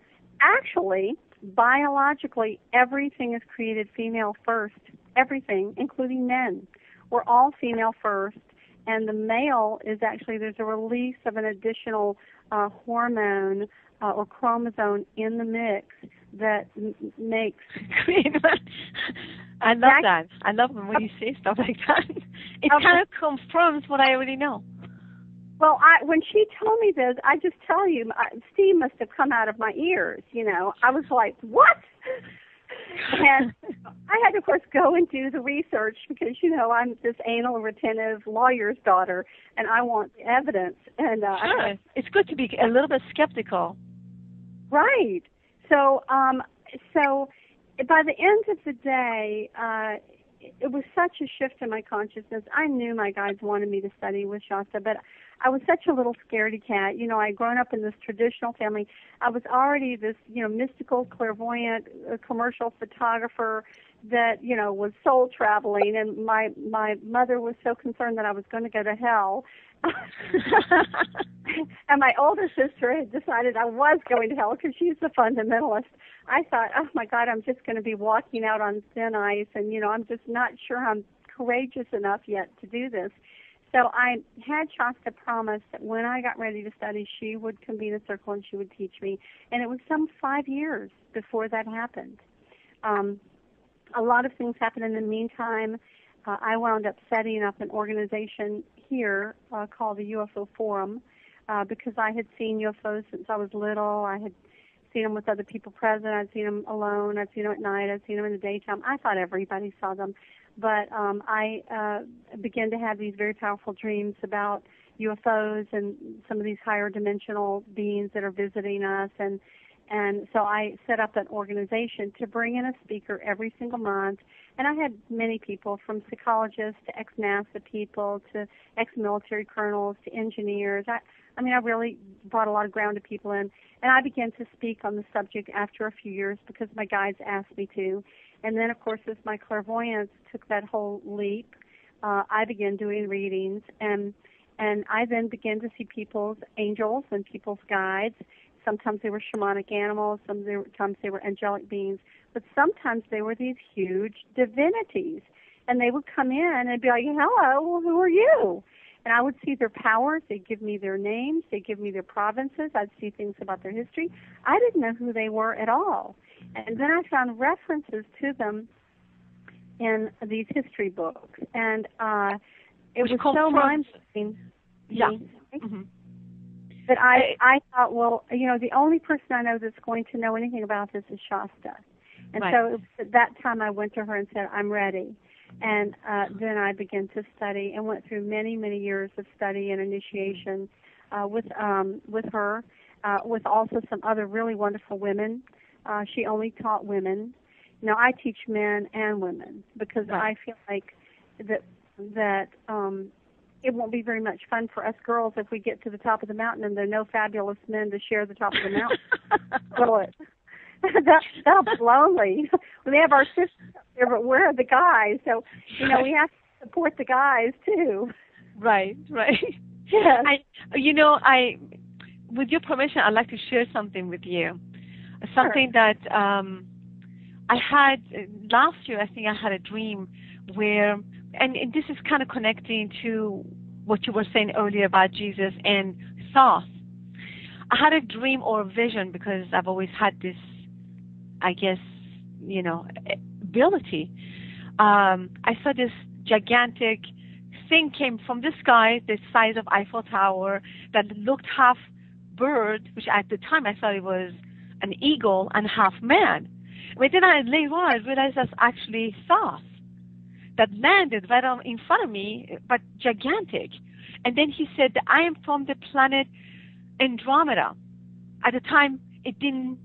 actually, biologically, everything is created female first. Everything, including men. We're all female first. And the male is actually, there's a release of an additional hormone or chromosome in the mix that makes... I love that. I love when you say stuff like that. It kind of confirms what I already know. Well, when she told me this, I just tell you, steam must have come out of my ears, I was like, what? And I had to, of course, go and do the research because, I'm this anal retentive lawyer's daughter, and I want evidence. And sure. It's good to be a little bit skeptical. Right. So by the end of the day, it was such a shift in my consciousness. I knew my guides wanted me to study with Shasta, but I was such a little scaredy cat. I'd grown up in this traditional family. I was already this, mystical, clairvoyant, commercial photographer that, was soul traveling, and my mother was so concerned that I was going to go to hell. And my older sister had decided I was going to hell because she's the fundamentalist. I thought, oh my God, I'm just going to be walking out on thin ice, and I'm just not sure I'm courageous enough yet to do this. So I had Shasta promise that when I got ready to study, she would convene a circle and she would teach me. And it was some 5 years before that happened. A lot of things happened in the meantime. I wound up setting up an organization here called the UFO Forum because I had seen UFOs since I was little. I had seen them with other people present. I'd seen them alone. I'd seen them at night. I'd seen them in the daytime. I thought everybody saw them. But I began to have these very powerful dreams about UFOs and some of these higher dimensional beings that are visiting us. And so I set up an organization to bring in a speaker every single month. And I had many people, from psychologists to ex-NASA people to ex-military colonels to engineers. I really brought a lot of grounded people in. And I began to speak on the subject after a few years because my guides asked me to. And then, of course, as my clairvoyance took that whole leap, I began doing readings. And I then began to see people's angels and people's guides. Sometimes they were shamanic animals, sometimes they were angelic beings, but sometimes they were these huge divinities. And they would come in and be like, hello, well, who are you? And I would see their powers. They'd give me their names. They'd give me their provinces. I'd see things about their history. I didn't know who they were at all. And then I found references to them in these history books. And it was so mind-blowing. Yeah. me. Mm-hmm. But I thought, well, the only person I know that's going to know anything about this is Shasta. And Right. so at that time I went to her and said, I'm ready. And then I began to study and went through many, many years of study and initiation with her, with also some other really wonderful women. She only taught women. Now I teach men and women because Right. I feel like that it won't be very much fun for us girls if we get to the top of the mountain and there are no fabulous men to share the top of the mountain. Will it? That'll be lonely. We have our sisters up there, but where are the guys? So, we have to support the guys too. Right. Yes. I, with your permission, I'd like to share something with you. Something that I had last year. I think I had a dream where, and this is kind of connecting to what you were saying earlier about Jesus and Thoth. I had a dream or a vision because I've always had this, I guess, ability. I saw this gigantic thing came from the sky, the size of Eiffel Tower, that looked half bird, which at the time I thought it was an eagle, and half man. But then later on I realized that's actually Thoth that landed right in front of me, but gigantic. And then he said that I am from the planet Andromeda. At the time, it didn't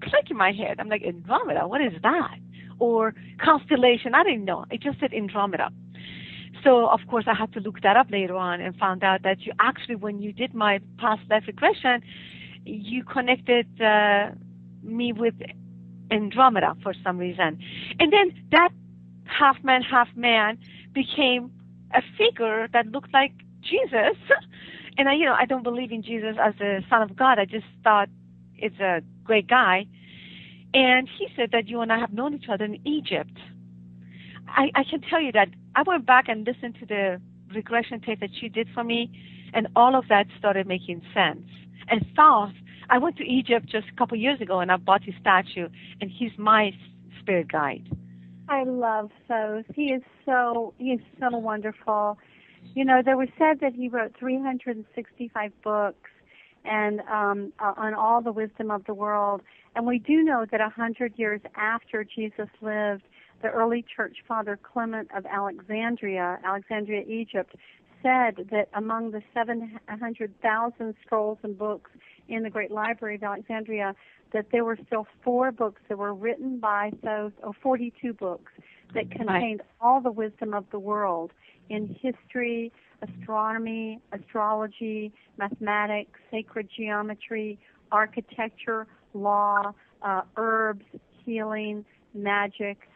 click in my head. I'm like, Andromeda, what is that? Or constellation, I didn't know. It just said Andromeda. So, of course, I had to look that up later on and found out that you actually, when you did my past life regression, you connected me with Andromeda for some reason. And then that half man became a figure that looked like Jesus. And I don't believe in Jesus as the Son of God. I just thought it's a great guy. And he said that you and I have known each other in Egypt. I can tell you that I went back and listened to the regression tape that she did for me, and all of that started making sense. And Thoth, I went to Egypt just a couple years ago, and I bought his statue, and he's my spirit guide. I love Thoth. He is so wonderful. There was said that he wrote 365 books and on all the wisdom of the world. And we do know that 100 years after Jesus lived, the early church father Clement of Alexandria, Egypt, said that among the 700,000 scrolls and books in the Great Library of Alexandria, that there were still 4 books that were written by Thoth, or 42 books that contained all the wisdom of the world in history, astronomy, astrology, mathematics, sacred geometry, architecture, law, herbs, healing, magic,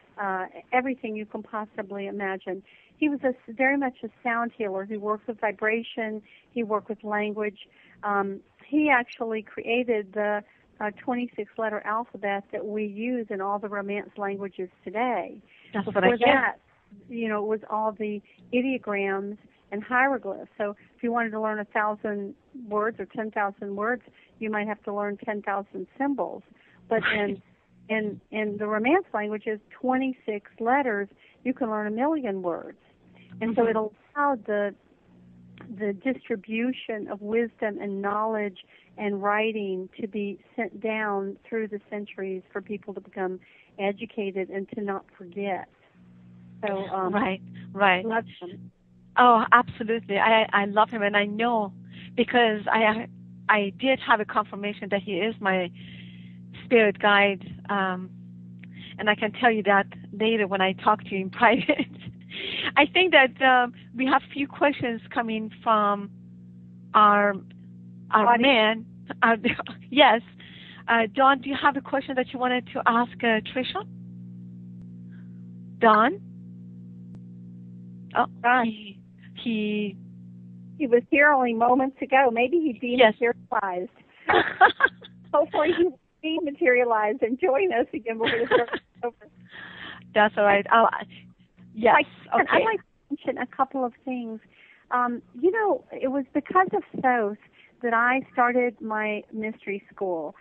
everything you can possibly imagine. He was very much a sound healer. He worked with vibration. He worked with language. He actually created the 26-letter alphabet that we use in all the Romance languages today. That's Before what I hear. that, it was all the ideograms and hieroglyphs. So if you wanted to learn 1,000 words or 10,000 words, you might have to learn 10,000 symbols. But in the Romance languages, 26 letters, you can learn 1,000,000 words. And so it allowed the distribution of wisdom and knowledge and writing to be sent down through the centuries for people to become educated and to not forget. So right. Love him. Oh, absolutely. I love him, and I know because I did have a confirmation that he is my spirit guide, and I can tell you that later when I talk to you in private. I think that we have a few questions coming from our man. Yes. Dawn, do you have a question that you wanted to ask Tricia? Dawn? Oh, he was here only moments ago. Maybe he dematerialized. Hopefully he will dematerialize and join us again before the service is over. That's all right. Yes. Okay. I'd like to mention a couple of things. It was because of Thoth that I started my mystery school.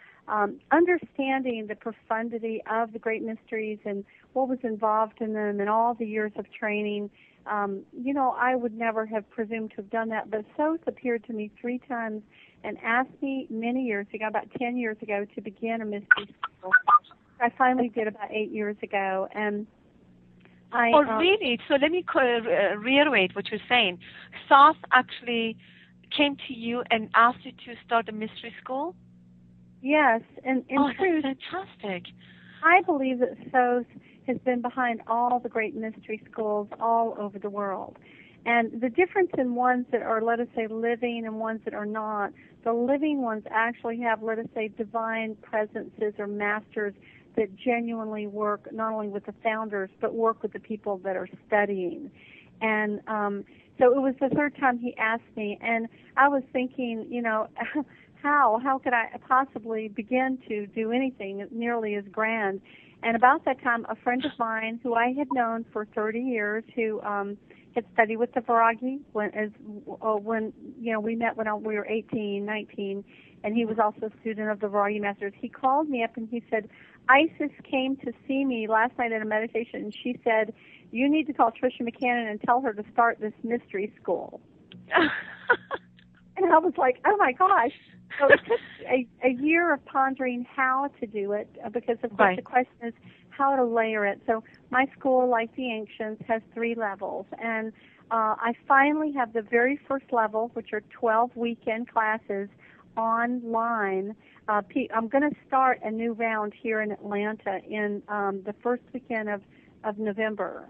understanding the profundity of the great mysteries and what was involved in them and all the years of training. I would never have presumed to have done that, but Thoth appeared to me 3 times and asked me many years ago, about 10 years ago, to begin a mystery school. I finally did about 8 years ago, and really? So let me reiterate what you're saying. Thoth actually came to you and asked you to start a mystery school? Yes, and in truth, that's fantastic. I believe that Thoth has been behind all the great mystery schools all over the world. And the difference in ones that are, let us say, living and ones that are not, the living ones actually have, let us say, divine presences or masters that genuinely work not only with the founders, but work with the people that are studying. And so it was the 3rd time he asked me, and I was thinking, how could I possibly begin to do anything nearly as grand? And about that time, a friend of mine who I had known for 30 years, who had studied with the Viragi when we met when we were 18, 19, and he was also a student of the Viragi Masters. He called me up and he said, Isis came to see me last night in a meditation, and she said, you need to call Tricia McCannon and tell her to start this mystery school. And I was like, oh my gosh. So it took a year of pondering how to do it, because of course the question is how to layer it. So my school, like the Ancients, has 3 levels, and I finally have the very first level, which are 12 weekend classes online. I'm going to start a new round here in Atlanta in the first weekend of November,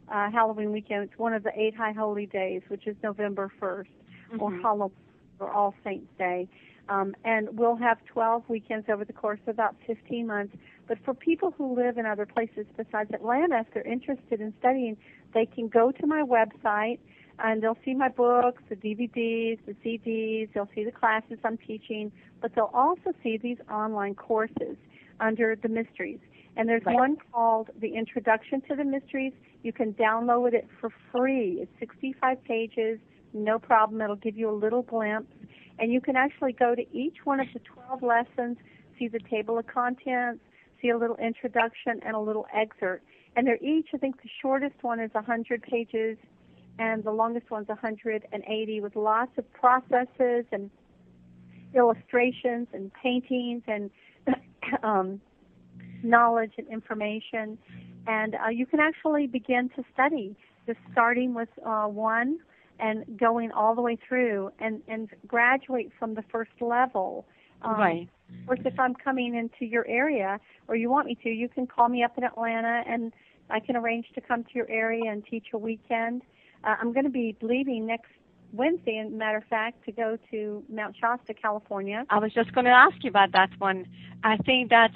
Halloween weekend. It's one of the 8 High Holy Days, which is November 1st, or Halloween, or All Saints Day. And we'll have 12 weekends over the course of about 15 months. But for people who live in other places besides Atlanta, if they're interested in studying, they can go to my website, and they'll see my books, the DVDs, the CDs, they'll see the classes I'm teaching, but they'll also see these online courses under the Mysteries. And there's one called The Introduction to the Mysteries. You can download it for free. It's 65 pages, no problem. It'll give you a little glimpse. And you can actually go to each one of the 12 lessons, see the table of contents, see a little introduction and a little excerpt. And they're each, I think the shortest one is 100 pages, and the longest one's 180, with lots of processes and illustrations and paintings and knowledge and information. And you can actually begin to study, just starting with 1 and going all the way through and graduate from the first level. Of course, if I'm coming into your area or you want me to, you can call me up in Atlanta and I can arrange to come to your area and teach a weekend. I'm going to be leaving next Wednesday, as a matter of fact, to go to Mount Shasta, California. I was just going to ask you about that one. I think that's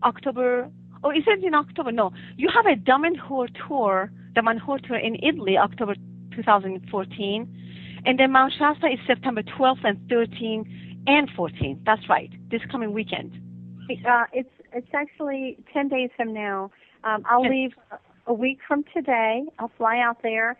October. Oh, is it in October? No. You have a Damanhur tour in Italy, October 2014. And then Mount Shasta is September 12th and 13th and 14th. That's right. This coming weekend. It's actually 10 days from now. I'll leave a week from today. I'll fly out there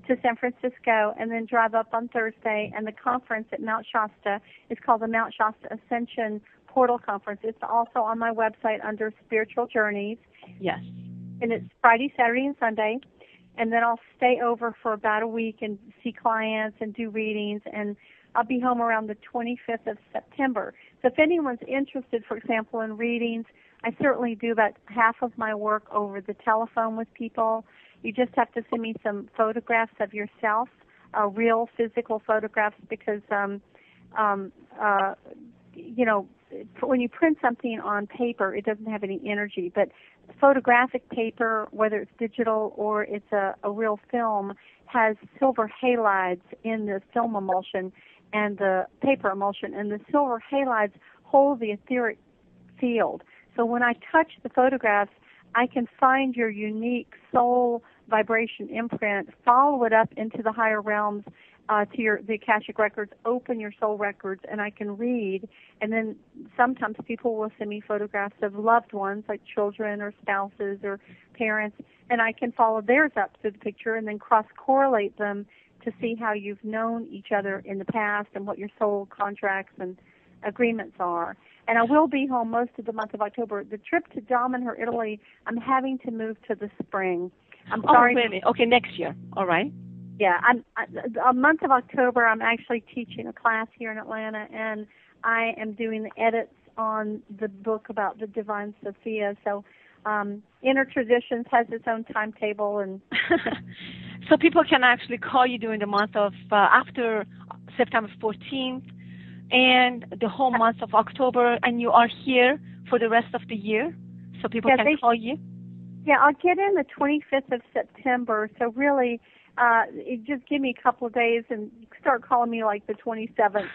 to San Francisco and then drive up on Thursday. And the conference at Mount Shasta is called the Mount Shasta Ascension Portal Conference. It's also on my website under Spiritual Journeys. Yes. And it's Friday, Saturday, and Sunday. And then I'll stay over for about a week and see clients and do readings. And I'll be home around the 25th of September. So if anyone's interested, for example, in readings, I certainly do about half of my work over the telephone with people. You just have to send me some photographs of yourself, real physical photographs, because, when you print something on paper, it doesn't have any energy. But photographic paper, whether it's digital or it's a real film, has silver halides in the film emulsion and the paper emulsion, and the silver halides hold the etheric field. So when I touch the photographs, I can find your unique soul vibration imprint, follow it up into the higher realms, to the Akashic records, open your soul records, and I can read. And then sometimes people will send me photographs of loved ones, like children or spouses or parents, and I can follow theirs up through the picture and then cross-correlate them to see how you've known each other in the past and what your soul contracts and agreements are. And I will be home most of the month of October. The trip to Damanhur, Italy, I'm having to move to the spring. I'm sorry. Oh, really? Okay, next year. All right. Yeah, a month of October, I'm actually teaching a class here in Atlanta, and I am doing the edits on the book about the Divine Sophia. So Inner Traditions has its own timetable. And so people can actually call you during the month of after September 14th and the whole month of October, and you are here for the rest of the year, so people can call you? Yeah, I'll get in the 25th of September, so really just give me a couple of days and start calling me like the 27th.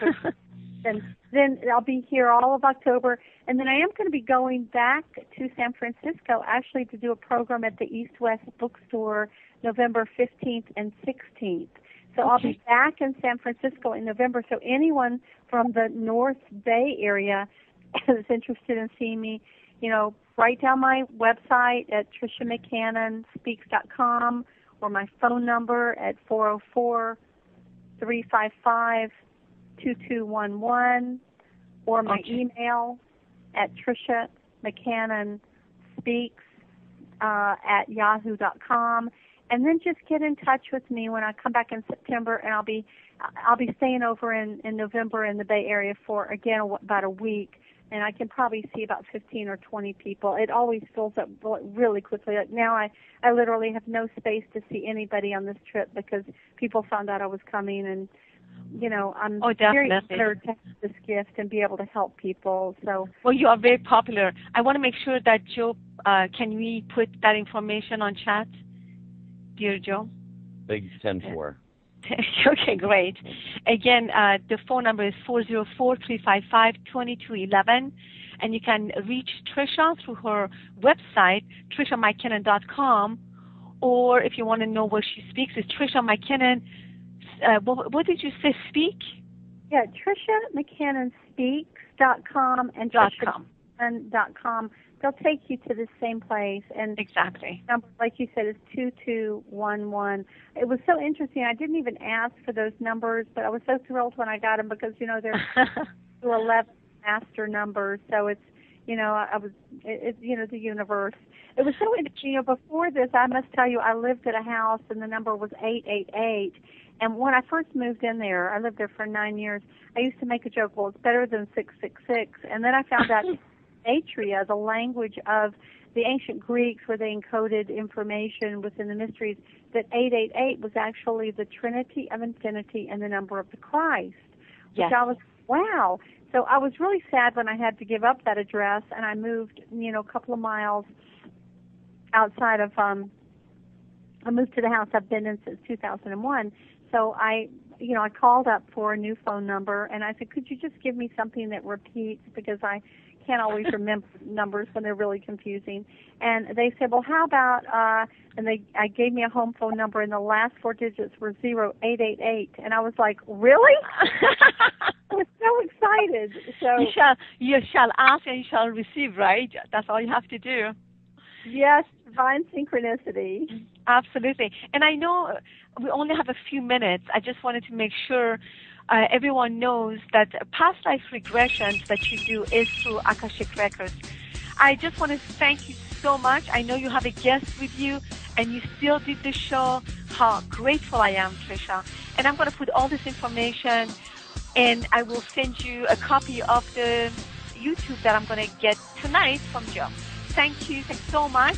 And then I'll be here all of October, and then I am going to be going back to San Francisco actually to do a program at the East West Bookstore November 15th and 16th. So I'll be back in San Francisco in November. So anyone from the North Bay area is interested in seeing me, write down my website at TrishaMcCannonSpeaks.com or my phone number at 404-355-2211 or my email at TrishaMcCannonSpeaks@yahoo.com. And then just get in touch with me when I come back in September, and I'll be staying over in November in the Bay Area for, again, about a week, and I can probably see about 15 or 20 people. It always fills up really quickly. Like now I literally have no space to see anybody on this trip because people found out I was coming, and, I'm very honored to have this gift and be able to help people. So, well, you are very popular. I want to make sure that Joe, can we put that information on chat? Dear Joe? Big 10-4. Okay, great. Again, the phone number is 404-355-2211, and you can reach Trisha through her website, TrishaMcKinnon.com, or if you want to know where she speaks, it's Trisha McKinnon. What did you say, speak? Yeah, TrishaMcKinnonSpeaks.com and TrishaMcKinnon.com. They'll take you to the same place. And exactly. Number, like you said, is 2211. It was so interesting. I didn't even ask for those numbers, but I was so thrilled when I got them because, they're 11 master numbers. So it's, the universe. It was so interesting. Before this, I must tell you, I lived at a house and the number was 888. And when I first moved in there, I lived there for 9 years, I used to make a joke, well, it's better than 666. And then I found out Atria, the language of the ancient Greeks where they encoded information within the mysteries, that 888 was actually the Trinity of Infinity and the number of the Christ. Yes. Which I was, wow. So I was really sad when I had to give up that address, and I moved, a couple of miles outside of, I moved to the house I've been in since 2001. So I called up for a new phone number, and I said, could you just give me something that repeats, because I can't always remember numbers when they're really confusing. And they said, well, how about, I gave me a home phone number, and the last four digits were 0888. And I was like, really? I was so excited. So you shall ask and you shall receive, right? That's all you have to do. Yes, divine synchronicity. Absolutely. And I know we only have a few minutes. I just wanted to make sure everyone knows that past life regressions that you do is through Akashic Records. I just want to thank you so much. I know you have a guest with you, and you still did the show. How grateful I am, Trisha. And I'm going to put all this information, and I will send you a copy of the YouTube that I'm going to get tonight from Joe. Thank you. Thanks so much.